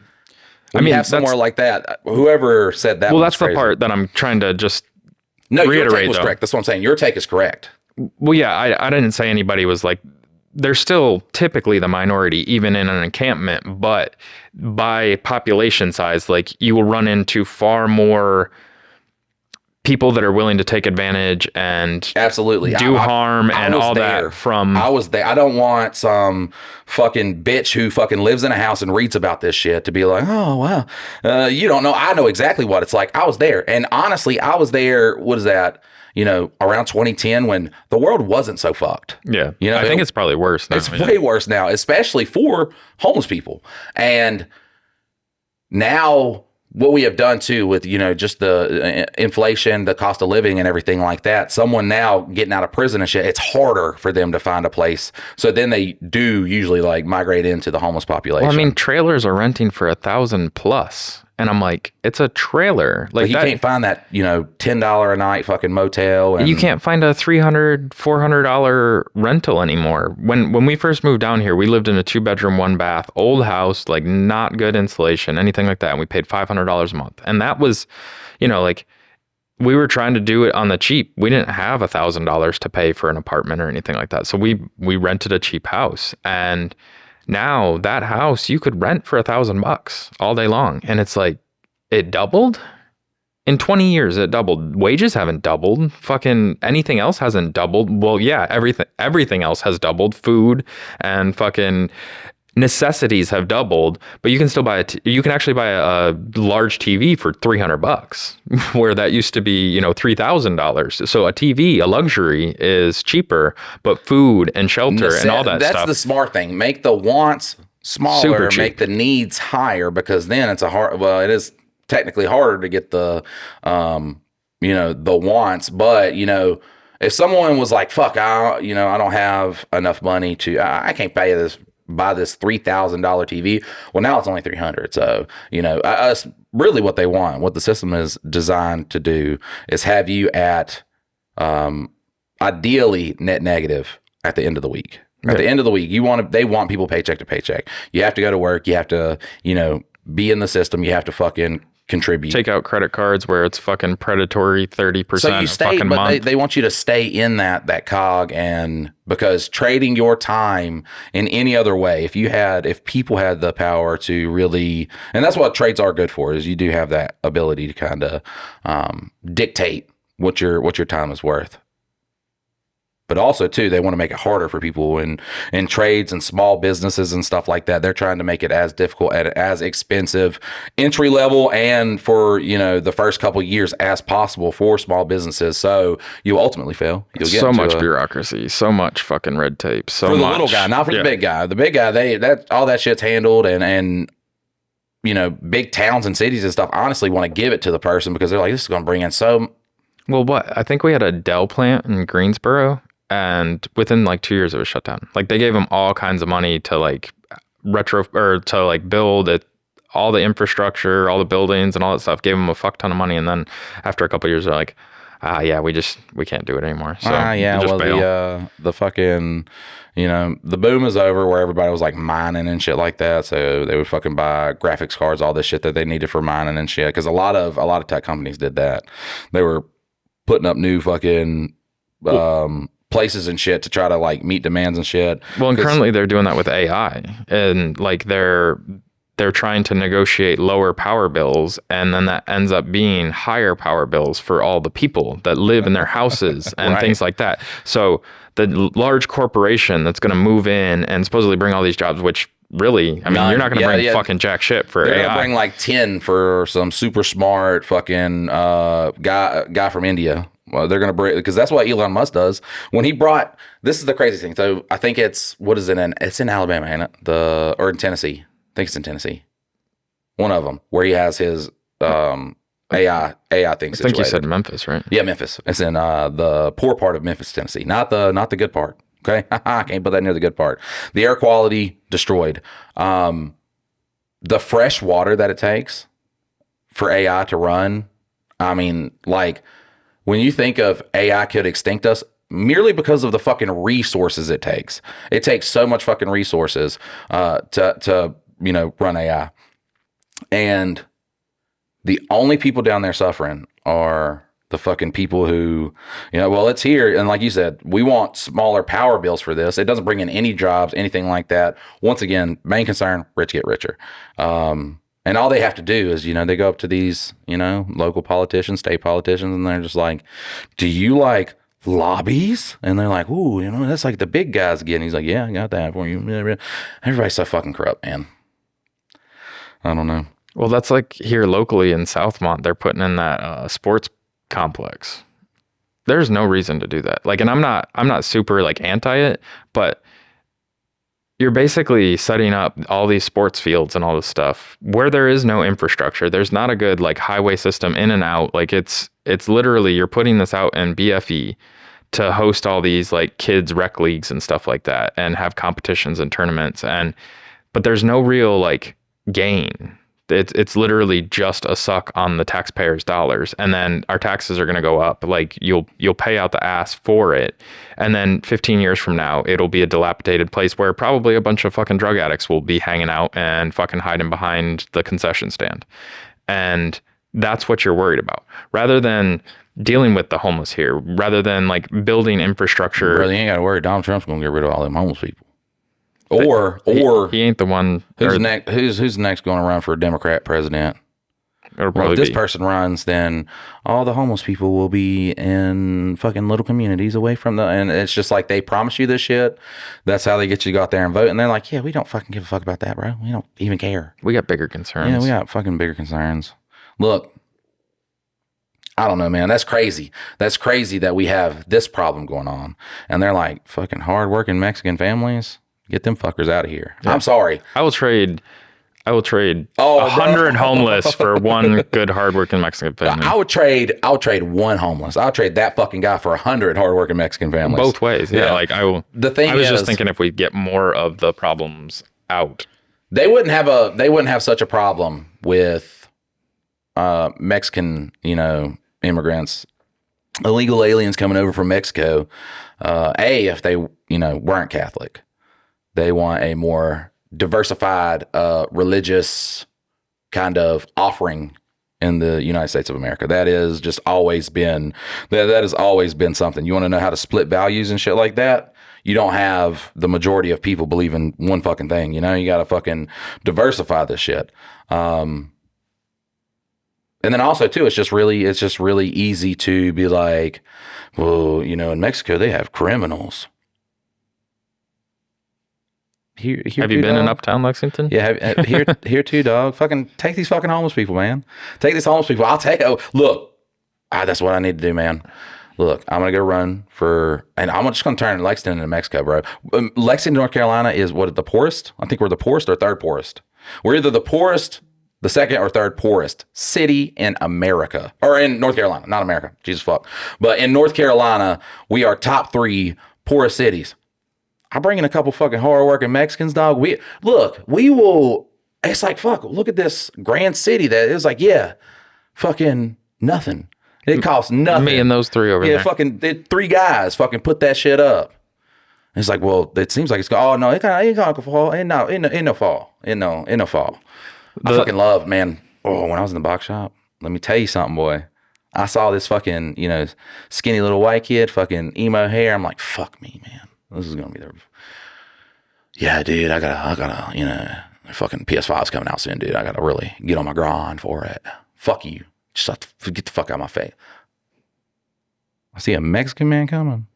You have somewhere like that. Whoever said that. Well, that's crazy. The part that I'm trying to just reiterate. Your take was correct. That's what I'm saying. Your take is correct. Well, yeah, I didn't say anybody was like, they're still typically the minority, even in an encampment, but by population size, like, you will run into far more people that are willing to take advantage and absolutely do harm and all that from. I was there. I don't want some fucking bitch who fucking lives in a house and reads about this shit to be like, oh, wow. You don't know. I know exactly what it's like. I was there. And honestly, I was there. What is that? Around 2010 when the world wasn't so fucked. Yeah. I think it's probably worse now. It's way worse now, especially for homeless people. And now, what we have done too with, just the inflation, the cost of living and everything like that, someone now getting out of prison and shit, it's harder for them to find a place. So then they do usually like migrate into the homeless population. Well, I mean, trailers are renting for $1,000+. And I'm like, it's a trailer. Like, you can't find that, $10 a night fucking motel. And you can't find a $300, $400 rental anymore. When we first moved down here, we lived in a 2-bedroom, 1-bath, old house, like not good insulation, anything like that. And we paid $500 a month. And that was, we were trying to do it on the cheap. We didn't have $1,000 to pay for an apartment or anything like that. So we rented a cheap house, and now that house you could rent for $1,000 all day long. And it's like, it doubled in 20 years. It doubled. Wages haven't doubled. Fucking anything else hasn't doubled. Well, yeah, everything else has doubled. Food and fucking necessities have doubled, but you can still you can actually buy a large TV for $300 where that used to be, $3,000. So a TV, a luxury, is cheaper, but food and shelter and all that that's stuff. the smart thing. Make the wants smaller, Super cheap. make the needs higher, because then it is technically harder to get the the wants. But if someone was like, fuck, I don't have enough money I can't buy this $3,000 TV. Well, now it's only $300. So, us really what they want, what the system is designed to do, is have you at ideally net negative at the end of the week. At the end of the week, they want people paycheck to paycheck. You have to go to work. You have to, be in the system. You have to fucking contribute. Take out credit cards where it's fucking predatory 30% so you stay, fucking but month. they want you to stay in that cog, and because trading your time in any other way, if people had the power to really, and that's what trades are good for, is you do have that ability to kind of dictate what your time is worth. But also, too, they want to make it harder for people in trades and small businesses and stuff like that. They're trying to make it as difficult and as expensive, entry level, and for, the first couple of years as possible for small businesses. So you ultimately fail. You'll get so much bureaucracy, so much fucking red tape, so for the much. little guy, not for the big guy. The big guy, all that shit's handled, and big towns and cities and stuff honestly want to give it to the person because they're like, this is going to bring in so. Well, what? I think we had a Dell plant in Greensboro, and within like 2 years it was shut down. Like they gave them all kinds of money to like build it, all the infrastructure, all the buildings and all that stuff, gave them a fuck ton of money. And then after a couple of years, they're like, we can't do it anymore. So the fucking, the boom is over where everybody was like mining and shit like that. So they would fucking buy graphics cards, all this shit that they needed for mining and shit. Cause a lot of tech companies did that. They were putting up new fucking, places and shit to try to like meet demands and shit. Well, and currently they're doing that with AI, and like they're trying to negotiate lower power bills, and then that ends up being higher power bills for all the people that live in their houses and things like that. So the large corporation that's going to move in and supposedly bring all these jobs, which really, I mean, you're not going to bring fucking jack shit for they're AI. Gonna bring like 10 for some super smart fucking guy from India. Well, they're going to bring, because that's what Elon Musk does. When he brought, this is the crazy thing. So I think it's in Alabama, ain't it? Or in Tennessee. I think it's in Tennessee. One of them, where he has his AI thing. I think you said Memphis, right? Yeah, Memphis. It's in the poor part of Memphis, Tennessee, not the good part. Okay, I can't put that near the good part. The air quality destroyed. The fresh water that it takes for AI to run. I mean, like, when you think of AI could extinct us merely because of the fucking resources it takes. It takes so much fucking resources to run AI. And the only people down there suffering are the fucking people who, well, it's here. And like you said, we want smaller power bills for this. It doesn't bring in any jobs, anything like that. Once again, main concern, rich get richer. And all they have to do is, they go up to these, local politicians, state politicians, and they're just like, do you like lobbies? And they're like, ooh, that's like the big guys again. He's like, yeah, I got that for you. Everybody's so fucking corrupt, man. I don't know. Well, that's like here locally in Southmont, they're putting in that sports complex. There's no reason to do that. Like, and I'm not super like anti it, but you're basically setting up all these sports fields and all this stuff where there is no infrastructure. There's not a good like highway system in and out. Like it's literally, you're putting this out in BFE to host all these like kids rec leagues and stuff like that and have competitions and tournaments. But there's no real like gain. It's literally just a suck on the taxpayers' dollars, and then our taxes are going to go up. Like you'll pay out the ass for it, and then 15 years from now, it'll be a dilapidated place where probably a bunch of fucking drug addicts will be hanging out and fucking hiding behind the concession stand. And That's what you're worried about, rather than dealing with the homeless here, rather than like building infrastructure. Brother, you ain't got to worry. Donald Trump's going to get rid of all them homeless people. He ain't the one. Who's next? Who's next going to run for a Democrat president? Well, if this person runs, then all the homeless people will be in fucking little communities away from and it's just like they promise you this shit. That's how they get you to go out there and vote. And they're like, yeah, we don't fucking give a fuck about that, bro. We don't even care. We got bigger concerns. Yeah, we got fucking bigger concerns. Look, I don't know, man. That's crazy. That's crazy that we have this problem going on. And they're like, fucking hardworking Mexican families, get them fuckers out of here. Yeah. I'm sorry. I will trade 100 homeless for one good hardworking Mexican family. I would trade one homeless. I'll trade that fucking guy for 100 hardworking Mexican families. Both ways. Yeah. Like I was is, just thinking if we get more of the problems out. They wouldn't have such a problem with Mexican, immigrants, illegal aliens coming over from Mexico. If they, weren't Catholic. They want a more diversified religious kind of offering in the United States of America. That is just always been that has always been something. You want to know how to split values and shit like that? You don't have the majority of people believe in one fucking thing. You got to fucking diversify this shit. And then also too, it's just really easy to be like, well, in Mexico they have criminals. Here have you been in Uptown Lexington? Yeah, here too, dog. Fucking take these fucking homeless people, man. Take these homeless people. I'll take. Oh, look, that's what I need to do, man. Look, I'm gonna go run for, and I'm just gonna turn Lexington into Mexico, bro. Lexington, North Carolina is the poorest? I think we're the poorest or third poorest. We're either the poorest, the second or third poorest city in America, or in North Carolina, not America. Jesus fuck. But in North Carolina, we are top 3 poorest cities. I bring in a couple fucking hardworking Mexicans, dog. We will. It's like, fuck, look at this grand city that is like, yeah, fucking nothing. It costs nothing. Me and those 3 over there. Yeah, fucking 3 guys fucking put that shit up. And it's like, well, it seems like it's going, oh no, it kind of fall. In no fall. In no fall. I fucking love, man. Oh, when I was in the box shop, let me tell you something, boy. I saw this fucking, skinny little white kid, fucking emo hair. I'm like, fuck me, man. This is gonna be there. Yeah, dude, I gotta, fucking PS5's coming out soon, dude. I gotta really get on my grind for it. Fuck you. Just have to get the fuck out of my face. I see a Mexican man coming.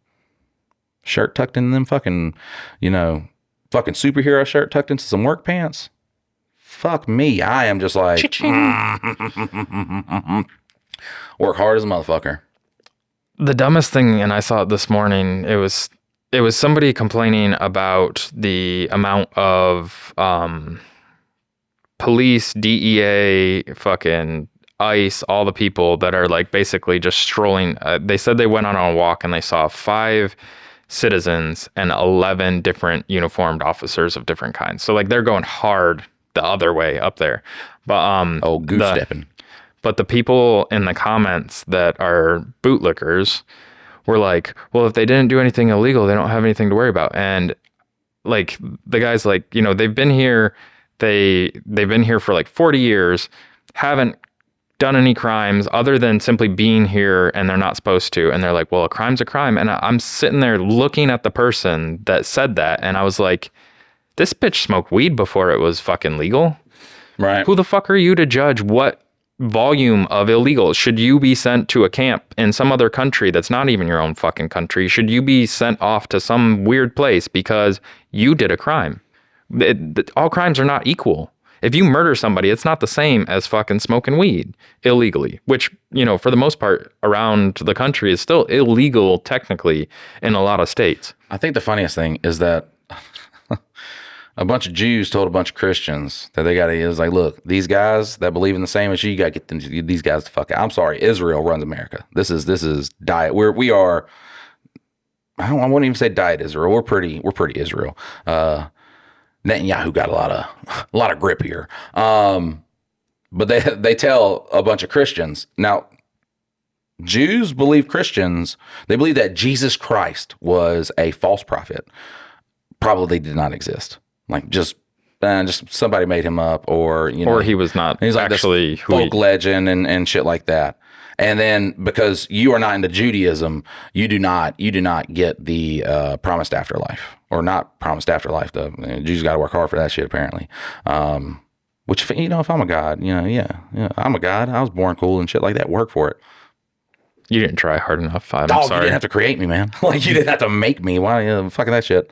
Shirt tucked in them fucking, fucking superhero shirt tucked into some work pants. Fuck me. I am just like, work hard as a motherfucker. The dumbest thing, and I saw it this morning, it was somebody complaining about the amount of police, DEA, fucking ICE, all the people that are like basically just strolling. They said they went on a walk and they saw 5 citizens and 11 different uniformed officers of different kinds. So like they're going hard the other way up there. But goose stepping. But the people in the comments that are bootlickers were like, well, if they didn't do anything illegal, they don't have anything to worry about. And like the guy's like, they've been here, they've been here for like 40 years, haven't done any crimes other than simply being here, and they're not supposed to. And they're like, well, a crime's a crime. And I'm sitting there looking at the person that said that, and I was like, this bitch smoked weed before it was fucking legal. Right. Who the fuck are you to judge what volume of illegal? Should you be sent to a camp in some other country that's not even your own fucking country? Should you be sent off to some weird place because you did a crime? All crimes are not equal. If you murder somebody, it's not the same as fucking smoking weed illegally, which, for the most part around the country is still illegal technically in a lot of states. I think the funniest thing is that a bunch of Jews told a bunch of Christians that it was like, look, these guys that believe in the same as you got to get these guys the fuck out. I'm sorry, Israel runs America. This is diet. We are. I wouldn't even say diet Israel. We're pretty Israel. Netanyahu got a lot of grip here. But they tell a bunch of Christians now. Jews believe Christians. They believe that Jesus Christ was a false prophet. Probably did not exist. Like, just just somebody made him up, or or he was not he's like actually this folk legend and shit like that. And then because you are not into Judaism, you do not get the promised afterlife, or not promised afterlife. The Jews got to work hard for that shit apparently. Which, if I'm a god, I'm a god. I was born cool and shit like that. Work for it. You didn't try hard enough. I'm Dog, sorry. you didn't have to create me, man. Like, you didn't have to make me. Why fucking that shit?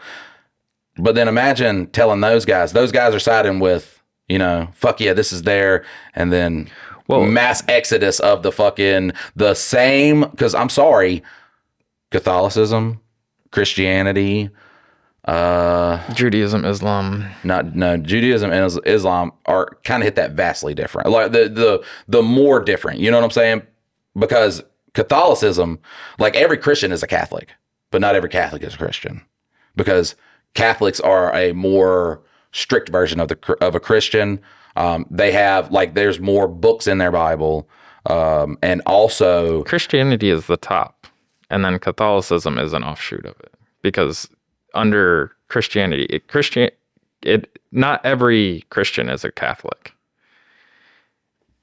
But then imagine telling those guys are siding with, fuck yeah, this is there. And then mass exodus of the same, because I'm sorry, Catholicism, Christianity, Judaism, Islam. Judaism and Islam are kind of hit that vastly different. Like the more different, you know what I'm saying? Because Catholicism, like every Christian is a Catholic, but not every Catholic is a Christian, because Catholics are a more strict version of a Christian. They have there's more books in their Bible, and also Christianity is the top, and then Catholicism is an offshoot of it, because under Christianity, not every Christian is a Catholic.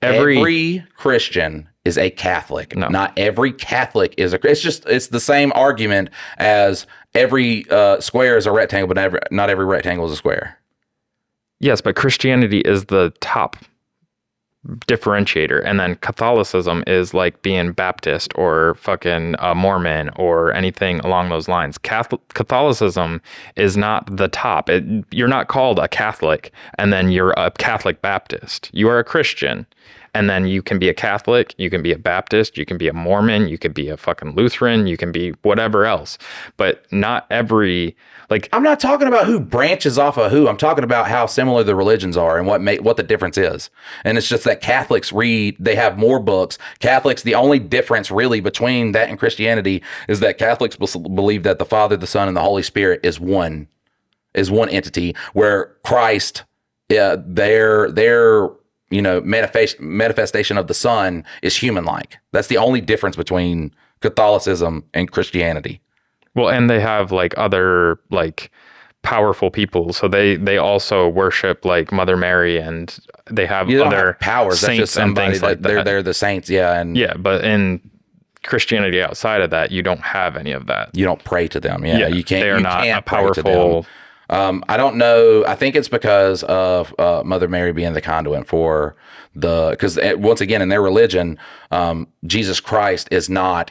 Every Christian is a Catholic. No. Not every Catholic is it's the same argument as every square is a rectangle, but not every rectangle is a square. Yes, but Christianity is the top differentiator, and then Catholicism is like being Baptist or fucking Mormon or anything along those lines. Catholicism is not the top. You're not called a Catholic and then you're a Catholic Baptist. You are a Christian, and then you can be a Catholic, you can be a Baptist, you can be a Mormon, you can be a fucking Lutheran, you can be whatever else. But not every, I'm not talking about who branches off of who. I'm talking about how similar the religions are and what the difference is. And it's just that Catholics they have more books. Catholics, the only difference really between that and Christianity is that Catholics believe that the Father, the Son, and the Holy Spirit is one entity, where Christ, their manifestation of the Son is human-like. That's the only difference between Catholicism and Christianity. Well, and they have other powerful people, so they also worship Mother Mary, and they have other powers. Saints. That's just somebody and things they're the saints, yeah. And but in Christianity, outside of that, you don't have any of that. You don't pray to them. Yeah, you can't. They are not a powerful. I don't know. I think it's because of Mother Mary being the conduit for because once again, in their religion, Jesus Christ is not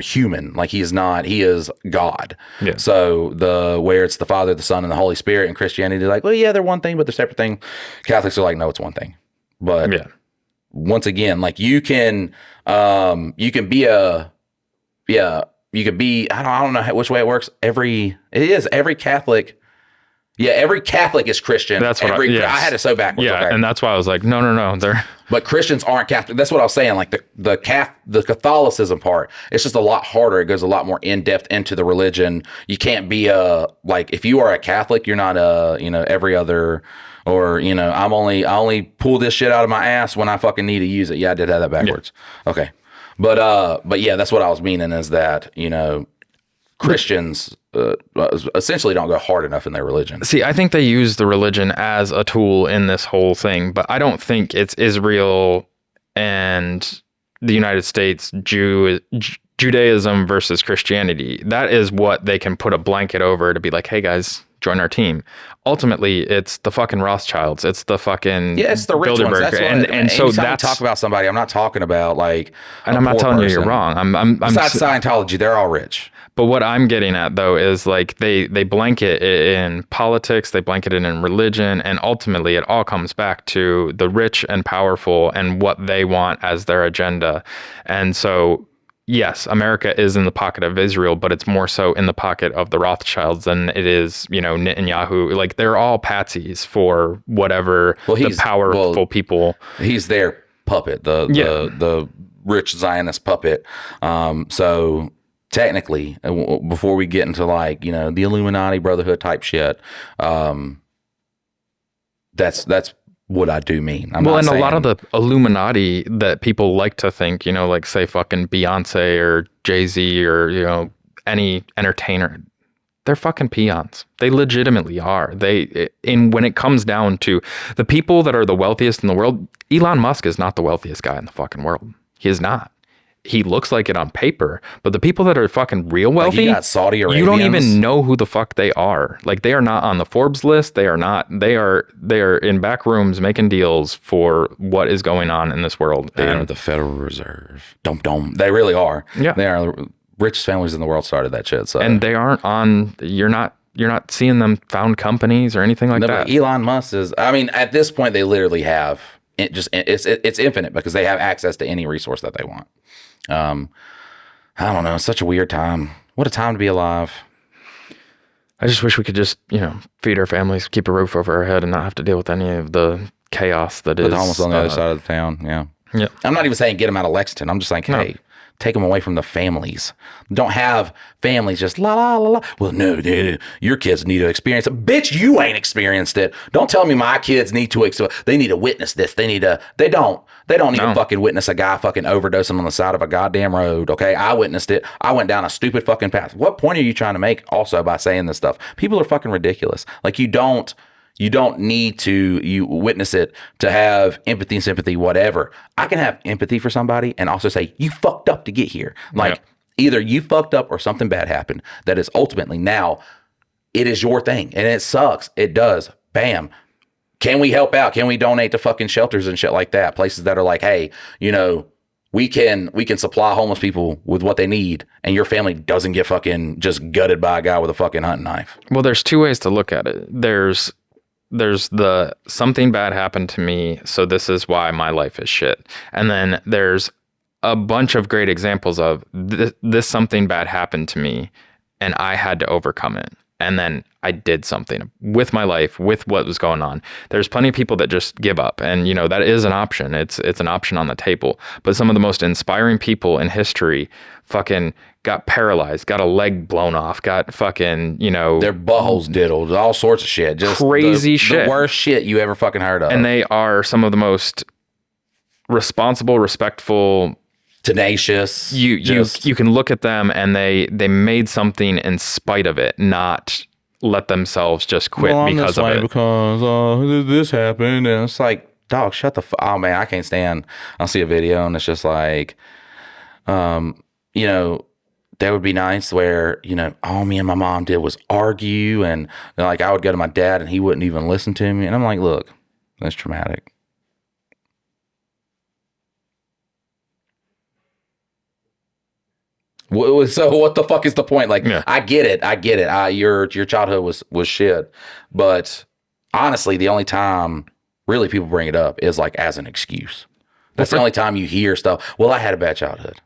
human. He is God. Yeah. So where it's the Father, the Son, and the Holy Spirit in Christianity, they're they're one thing, but they're separate thing. Catholics are no, it's one thing. But once again, you can be I don't know which way it works. Every Catholic. Yeah, every Catholic is Christian. That's what I had it so backwards. Yeah, okay. And that's why I was no. But Christians aren't Catholic. That's what I was saying. The Catholicism part, it's just a lot harder. It goes a lot more in depth into the religion. You can't be if you are a Catholic, you're not every other, or I only pull this shit out of my ass when I fucking need to use it. Yeah, I did have that backwards. Yeah. Okay, but yeah, that's what I was meaning is that Christians essentially don't go hard enough in their religion. See, I think they use the religion as a tool in this whole thing, but I don't think it's Israel and the United States, Judaism versus Christianity. That is what they can put a blanket over to be hey guys, join our team. Ultimately, it's the fucking Rothschilds. It's the fucking it's the rich ones. That's and so that's talk about somebody. I'm not talking about and I'm not telling you you're wrong. I'm besides Scientology, they're all rich. But what I'm getting at, though, is they blanket it in politics, they blanket it in religion, and ultimately it all comes back to the rich and powerful and what they want as their agenda. And so, yes, America is in the pocket of Israel, but it's more so in the pocket of the Rothschilds than it is, Netanyahu. They're all patsies for whatever the powerful people. He's their puppet, the rich Zionist puppet. So technically, before we get into the Illuminati Brotherhood type shit, that's what I do mean. A lot of the Illuminati that people like to think, say fucking Beyonce or Jay-Z or any entertainer, they're fucking peons. They legitimately are. When it comes down to the people that are the wealthiest in the world, Elon Musk is not the wealthiest guy in the fucking world. He is not. He looks like it on paper, but the people that are fucking real wealthy, you got Saudi Arabians. You don't even know who the fuck they are. Like, they are not on the Forbes list. They are not. They are in back rooms making deals for what is going on in this world. They are the Federal Reserve. Dum. They really are. Yeah. They are the richest families in the world started that shit. So. And they aren't on. You're not seeing them found companies or anything like that. Elon Musk is. I mean, at this point, they literally have it's infinite because they have access to any resource that they want. I don't know. It's such a weird time. What a time to be alive. I just wish we could just, feed our families, keep a roof over our head, and not have to deal with any of the chaos that is. The homeless on the other side of the town. Yeah. Yeah. I'm not even saying get them out of Lexington. I'm just saying, hey, take them away from the families. Don't have families just la la la la. Well, no, your kids need to experience it. Bitch, you ain't experienced it. Don't tell me my kids need to. They need to witness this. They don't need to fucking witness a guy fucking overdosing on the side of a goddamn road. Okay, I witnessed it. I went down a stupid fucking path. What point are you trying to make? Also, by saying this stuff, people are fucking ridiculous. Like, you don't need to witness it to have empathy, sympathy, whatever. I can have empathy for somebody and also say, you fucked up to get here. Like, either you fucked up or something bad happened that is ultimately now it is your thing and it sucks. It does. Bam. Can we help out? Can we donate to fucking shelters and shit like that? Places that are like, hey, we can supply homeless people with what they need and your family doesn't get fucking just gutted by a guy with a fucking hunting knife. Well, there's two ways to look at it. There's the something bad happened to me, so this is why my life is shit. And then there's a bunch of great examples of this something bad happened to me and I had to overcome it. And then I did something with my life, with what was going on. There's plenty of people that just give up. And, that is an option. It's an option on the table. But some of the most inspiring people in history fucking got paralyzed, got a leg blown off, got fucking, their buttholes diddled, all sorts of shit. Just crazy shit. The worst shit you ever fucking heard of. And they are some of the most responsible, respectful, tenacious. You can look at them and they made something in spite of it, not let themselves just quit because of it. Because this happened, and it's like, dog, shut the fuck. Oh man, I can't stand. I'll see a video and it's just like, there would be nights where all me and my mom did was argue, and like I would go to my dad and he wouldn't even listen to me, and I'm like, look, that's traumatic. So what the fuck is the point? Like, I get it. Your childhood was shit. But honestly, the only time really people bring it up is like as an excuse. That's the only time you hear stuff. Well, I had a bad childhood.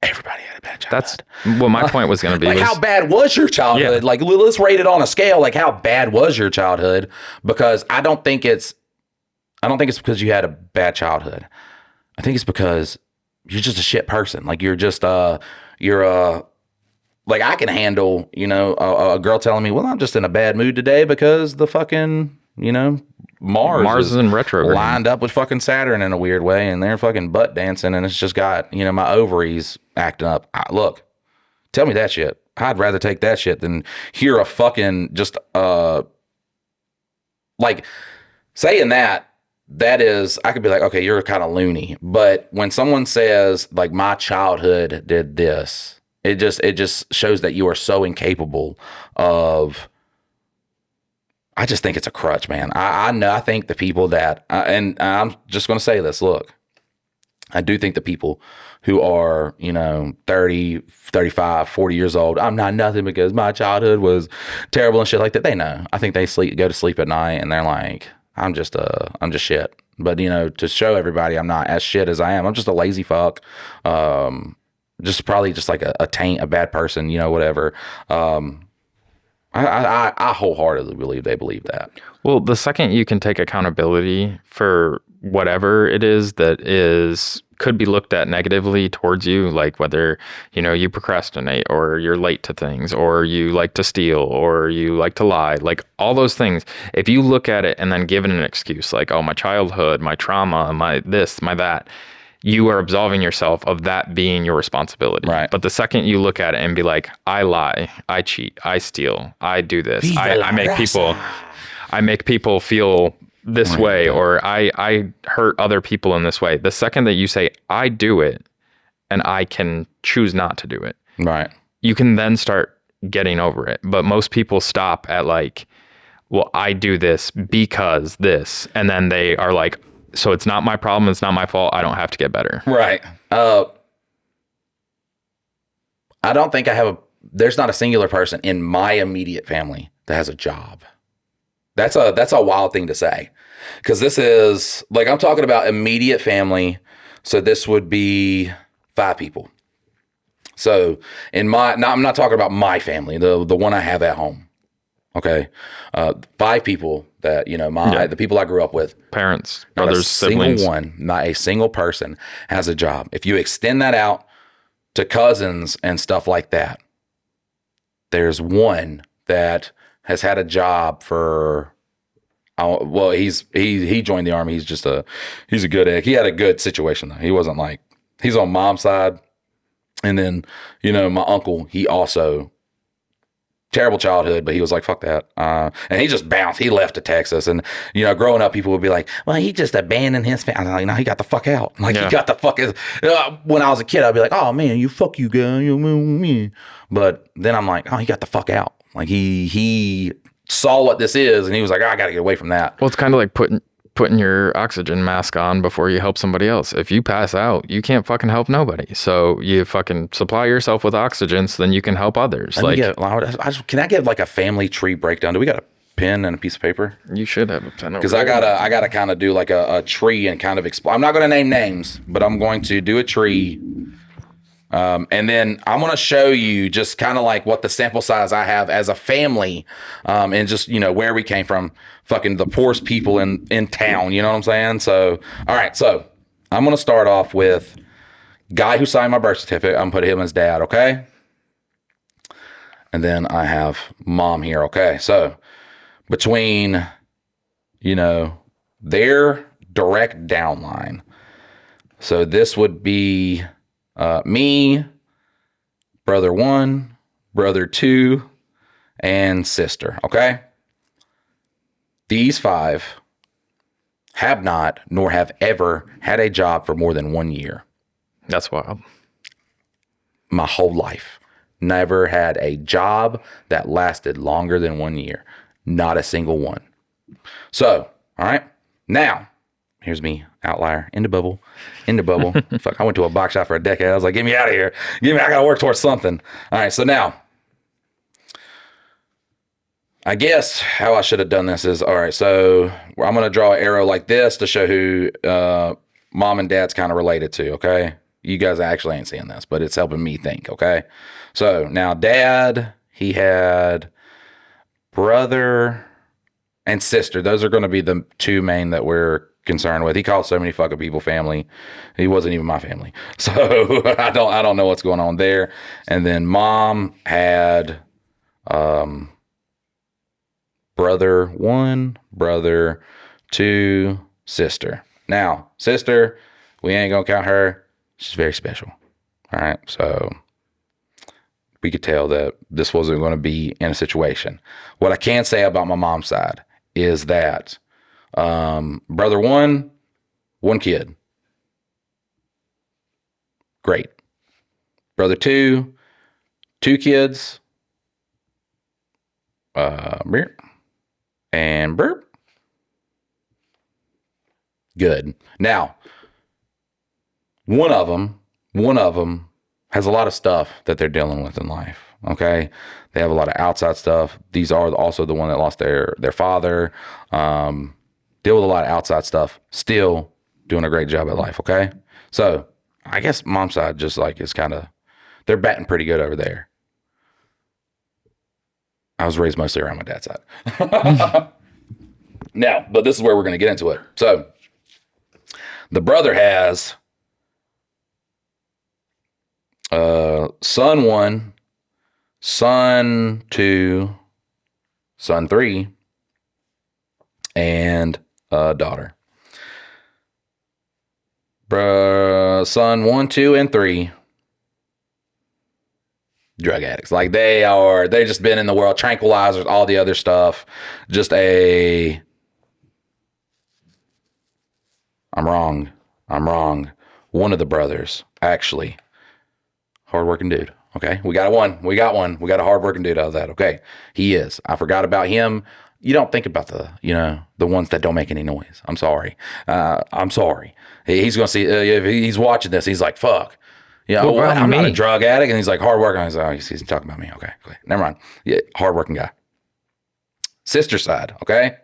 Everybody had a bad childhood. That's what my point was going to be. Like, how bad was your childhood? Yeah. Like, let's rate it on a scale. Like, how bad was your childhood? Because I don't think it's because you had a bad childhood. I think it's because you're just a shit person. Like, you're just like, I can handle, a girl telling me, well, I'm just in a bad mood today because the fucking, Mars is in retrograde, lined up with fucking Saturn in a weird way, and they're fucking butt dancing, and it's just got, my ovaries acting up. Look, tell me that shit. I'd rather take that shit than hear a fucking just, like, saying that is, I could be like, okay, you're kind of loony. But when someone says, like, my childhood did this, it just shows that you are so incapable of. I just think it's a crutch, man. I think the people that, and I'm just going to say this, look, I do think the people who are, 30, 35, 40 years old, I'm not nothing because my childhood was terrible and shit like that. They know. I think they go to sleep at night and they're like, I'm just shit. But, to show everybody I'm not as shit as I am. I'm just a lazy fuck. Just probably just like a taint, a bad person, whatever. I wholeheartedly believe they believe that. Well, the second you can take accountability for whatever it is that could be looked at negatively towards you, like whether, you procrastinate or you're late to things or you like to steal or you like to lie, like all those things. If you look at it and then give it an excuse like, oh, my childhood, my trauma, my this, my that, you are absolving yourself of that being your responsibility. Right. But the second you look at it and be like, I lie, I cheat, I steal, I do this, Viva la I make people, raza. I make people feel this way, or I hurt other people in this way. The second that you say, I do it and I can choose not to do it, Right. you can then start getting over it. But most people stop at like, well, I do this because this. And then they are like, so it's not my problem. It's not my fault. I don't have to get better. Right. I don't think there's not a singular person in my immediate family that has a job. That's a wild thing to say. Because this is, like, I'm talking about immediate family. So this would be 5 people. So I'm not talking about my family, the one I have at home. Okay. 5 people that, the people I grew up with. Parents, brothers, siblings. Not a single person has a job. If you extend that out to cousins and stuff like that, there's one that has had a job for, he joined the Army. He's a good egg. He had a good situation though. He wasn't like, he's on mom's side. And then, my uncle, he also, terrible childhood, but he was like, fuck that. And he just bounced. He left to Texas. And, growing up, people would be like, well, he just abandoned his family. I'm like, no, he got the fuck out. Like, he got the fuck out. When I was a kid, I'd be like, oh, man, fuck you, guy. But then I'm like, oh, he got the fuck out. Like, he saw what this is, and he was like, oh, I got to get away from that. Well, it's kind of like putting your oxygen mask on before you help somebody else. If you pass out, you can't fucking help nobody. So you fucking supply yourself with oxygen so then you can help others. Can I give like a family tree breakdown? Do we got a pen and a piece of paper? You should have a pen. Because I gotta kind of do like a tree and kind of explain. I'm not going to name names, but I'm going to do a tree. And then I'm going to show you just kind of like what the sample size I have as a family, and just, where we came from, fucking the poorest people in town. You know what I'm saying? So, all right. So I'm going to start off with guy who signed my birth certificate. I'm going to put him as dad. Okay. And then I have mom here. Okay. So between, their direct downline. So this would be, me, brother 1, brother 2, and sister. Okay. These 5 have not, nor have ever had a job for more than 1 year. That's wild. My whole life. Never had a job that lasted longer than 1 year. Not a single one. So, all right. Now, here's me, outlier, in the bubble. Fuck, I went to a box shop for a decade. I was like, get me out of here. I got to work towards something. All right, so now, I guess how I should have done this is, all right, so I'm going to draw an arrow like this to show who mom and dad's kind of related to, okay? You guys actually ain't seeing this, but it's helping me think, okay? So now dad, he had brother and sister. Those are going to be the 2 main that we're concerned with. He called so many fucking people family. He wasn't even my family. So I don't know what's going on there. And then mom had brother 1, brother 2, sister. Now, sister, we ain't gonna count her. She's very special. All right. So we could tell that this wasn't going to be in a situation. What I can say about my mom's side is that brother 1 kid. Great. Brother 2 kids. And burp. Good. Now, one of them has a lot of stuff that they're dealing with in life. Okay. They have a lot of outside stuff. These are also the one that lost their father. Deal with a lot of outside stuff. Still doing a great job at life. Okay. So I guess mom's side just like is kind of, they're batting pretty good over there. I was raised mostly around my dad's side. Now, but this is where we're going to get into it. So the brother has son 1, son 2, son 3, and a daughter. Son 1, 2, and 3. Drug addicts. Like they just been in the world, tranquilizers, all the other stuff. I'm wrong. One of the brothers, actually. Hardworking dude. Okay. We got one. We got a hardworking dude out of that. Okay. He is. I forgot about him. You don't think about the ones that don't make any noise. I'm sorry. He's going to see, if he's watching this, he's like, fuck. I'm not a drug addict. And he's like, hardworking. I was like, oh, he's talking about me. Okay. Never mind. Yeah. Hardworking guy. Sister side. Okay.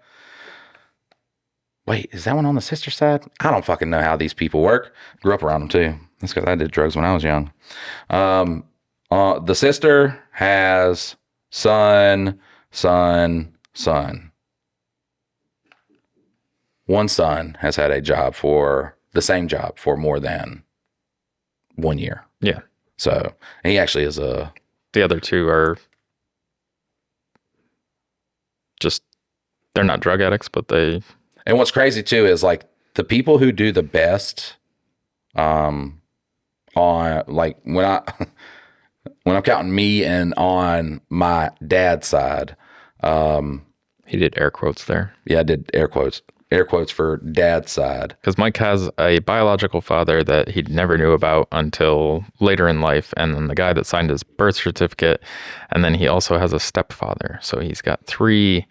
Wait, is that one on the sister side? I don't fucking know how these people work. Grew up around them too. That's because I did drugs when I was young. The sister has son. One son has had the same job for more than 1 year. Yeah. So he actually is the other two are just, they're not drug addicts, but they. And what's crazy too is like the people who do the best, on like when I'm counting me and on my dad's side, he did air quotes there. Yeah, I did air quotes for dad's side. Because Mike has a biological father that he never knew about until later in life, and then the guy that signed his birth certificate, and then he also has a stepfather. So he's got 3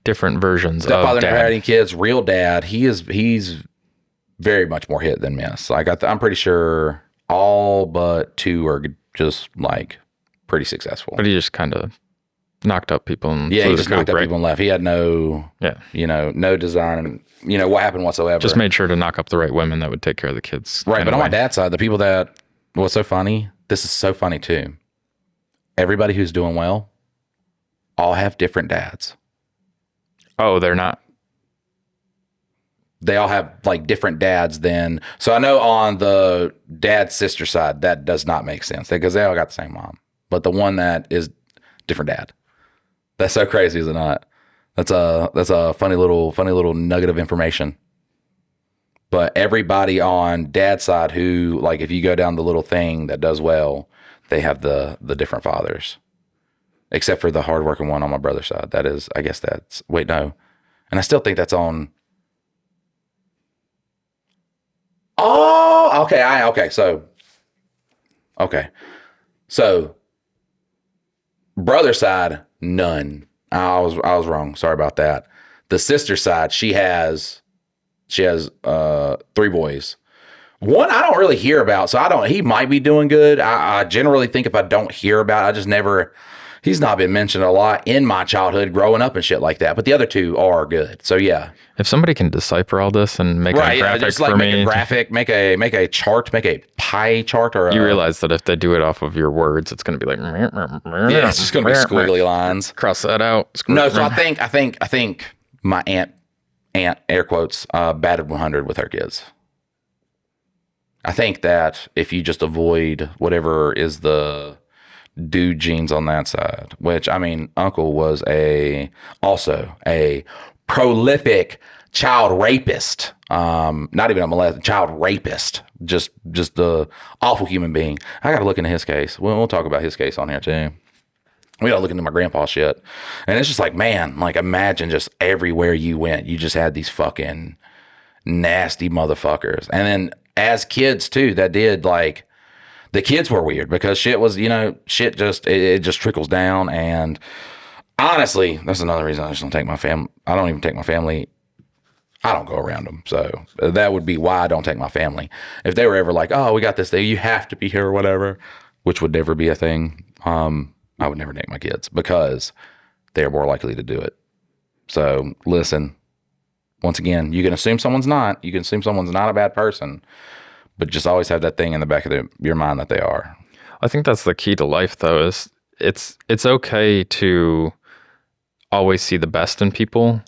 different versions Stepfather of dad. Never had any kids. Real dad. He's very much more hit than miss. Like I'm pretty sure all but 2 are just like pretty successful. But he just kind of knocked up people and he just knocked up people and left. He had no design, what happened whatsoever. Just made sure to knock up the right women that would take care of the kids. Right, but on my dad's side, the people that what's so funny. This is so funny too. Everybody who's doing well, all have different dads. Oh, they're not. They all have like different dads then. So I know on the dad's sister side, that does not make sense because they all got the same mom. But the one that is different dad. That's so crazy, is it not? That's a funny little nugget of information. But everybody on dad's side who, like, if you go down the little thing that does well, they have the different fathers. Except for the hardworking one on my brother's side. That is, I guess wait, no. And I still think that's on. Oh, okay. So brother side, none. I was wrong. Sorry about that. The sister side, she has 3 boys. One I don't really hear about, so he might be doing good. I generally think if I don't hear about it, he's not been mentioned a lot in my childhood growing up and shit like that. But the other 2 are good. So yeah. If somebody can decipher all this and make a graphic just like for make me, a graphic, make a chart, make a pie chart, or you realize that if they do it off of your words, it's going to be like it's just going to be squiggly lines. Cross that out. No, so I think my aunt air quotes batted 100 with her kids. I think that if you just avoid whatever is the dude genes on that side, which I mean, uncle was also a prolific child rapist, not even a molester, child rapist, just the awful human being. I got to look into his case. We'll talk about his case on here too. We got to look into my grandpa's shit. And it's just like, man, like imagine just everywhere you went, you just had these fucking nasty motherfuckers. And then as kids too, that did like, the kids were weird because shit was, shit just, it just trickles down. And honestly, that's another reason I just don't take my family. I don't even take my family. I don't go around them. So that would be why I don't take my family. If they were ever like, oh, we got this thing, you have to be here or whatever, which would never be a thing. I would never take my kids because they're more likely to do it. So listen, once again, you can assume someone's not. You can assume someone's not a bad person, but just always have that thing in the back of your mind that they are. I think that's the key to life, though, is it's okay to always see the best in people,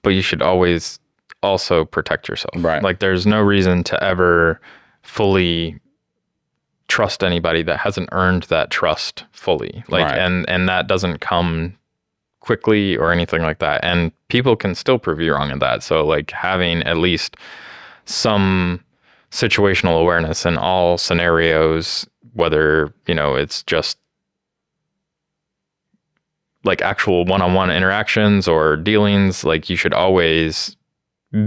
but you should always also protect yourself. Right. Like there's no reason to ever fully trust anybody that hasn't earned that trust fully. Like, right. and that doesn't come quickly or anything like that. And people can still prove you wrong in that. So like having at least some situational awareness in all scenarios, whether, it's just like actual one-on-one interactions or dealings. Like, you should always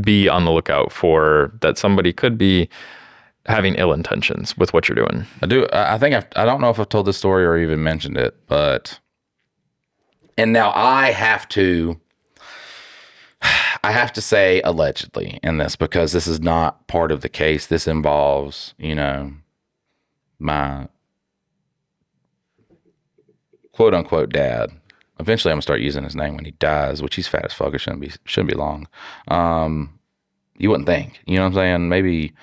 be on the lookout for that somebody could be having ill intentions with what you're doing. I think I don't know if I've told this story or even mentioned it, and now I have to say allegedly in this, because this is not part of the case. This involves, my quote unquote dad. Eventually I'm gonna start using his name when he dies, which he's fat as fuck. It shouldn't be long. You wouldn't think, you know what I'm saying? Maybe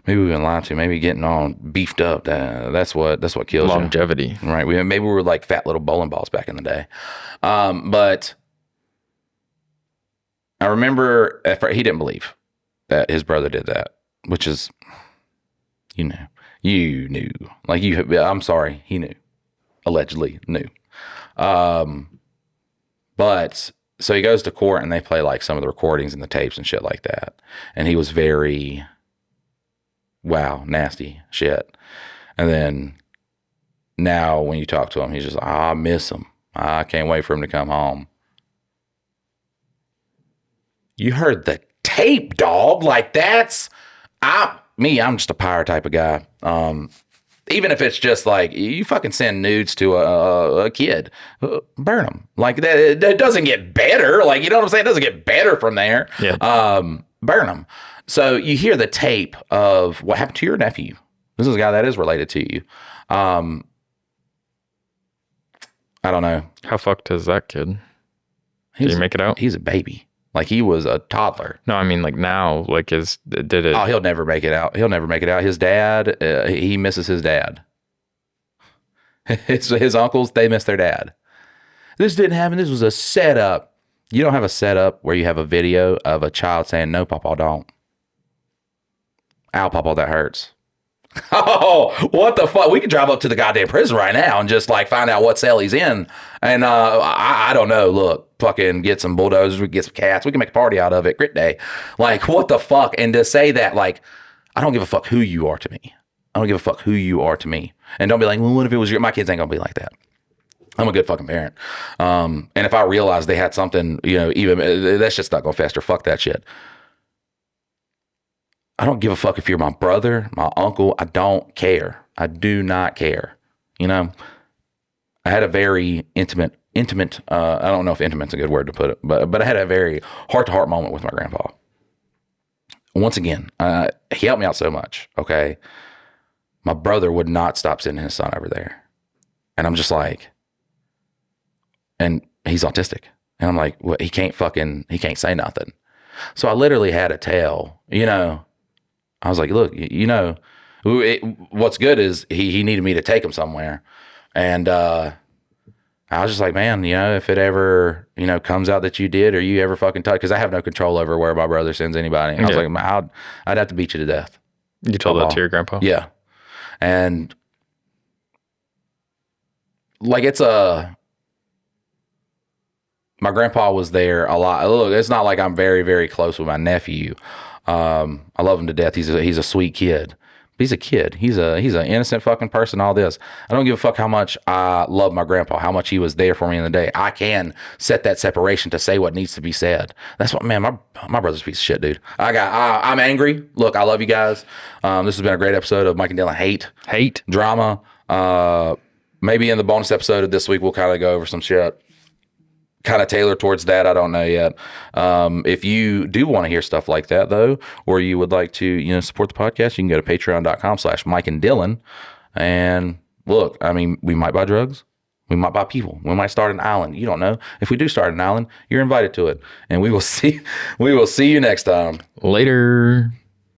we've been lied to. Maybe getting all beefed up. That's what kills longevity. You. Right. Maybe we were like fat little bowling balls back in the day. But I remember he didn't believe that his brother did that, which is, you knew. Like, I'm sorry, he knew. Allegedly knew. But so he goes to court and they play like some of the recordings and the tapes and shit like that. And he was very, wow, nasty shit. And then now when you talk to him, he's just like, I miss him. I can't wait for him to come home. You heard the tape, dog. Like, I'm just a pyre type of guy. Even if it's just like you fucking send nudes to a kid, burn them. Like, that, it doesn't get better. Like, you know what I'm saying? It doesn't get better from there. Yeah. Burn them. So you hear the tape of what happened to your nephew. This is a guy that is related to you. I don't know. How fucked is that kid? Did he make it out? He's a baby. Like, he was a toddler. No, I mean, like, now, like, did it? Oh, he'll never make it out. His dad, he misses his dad. His uncles, they miss their dad. This didn't happen. This was a setup. You don't have a setup where you have a video of a child saying, no, Papa, don't. Ow, Papa, that hurts. Oh, what the fuck? We could drive up to the goddamn prison right now and just like find out what cell he's in. And I don't know. Look, fucking get some bulldozers. We can get some cats. We can make a party out of it. Grit day. Like, what the fuck? And to say that, like, I don't give a fuck who you are to me. I don't give a fuck who you are to me. And don't be like, well, what if it was my kids ain't gonna be like that. I'm a good fucking parent. And if I realize they had something, even that's just not gonna fester. Fuck that shit. I don't give a fuck if you're my brother, my uncle. I don't care. I do not care. I had a very intimate, I don't know if intimate's a good word to put it, but I had a very heart-to-heart moment with my grandpa. Once again, he helped me out so much, okay? My brother would not stop sending his son over there. And I'm just like, and he's autistic. And I'm like, well, he can't say nothing. So I literally had to tell, I was like, look, what's good is he needed me to take him somewhere. And I was just like, man, if it ever, comes out that you did or you ever fucking touch, because I have no control over where my brother sends anybody. And I was like, I'd have to beat you to death. You told that to your grandpa? Yeah. And like, my grandpa was there a lot. Look, it's not like I'm very, very close with my nephew. I love him to death. He's a sweet kid. But he's a kid. He's an innocent fucking person. All this. I don't give a fuck how much I love my grandpa, how much he was there for me in the day. I can set that separation to say what needs to be said. That's what, man, my brother's a piece of shit, dude. I'm angry. Look, I love you guys. This has been a great episode of Mike and Dylan Hate Drama. Maybe in the bonus episode of this week, we'll kind of go over some shit kind of tailored towards that. I don't know yet. If you do want to hear stuff like that, though, or you would like to, support the podcast, you can go to patreon.com/Mike and Dylan. And look, I mean, we might buy drugs. We might buy people. We might start an island. You don't know. If we do start an island, you're invited to it. And we will see you next time. Later.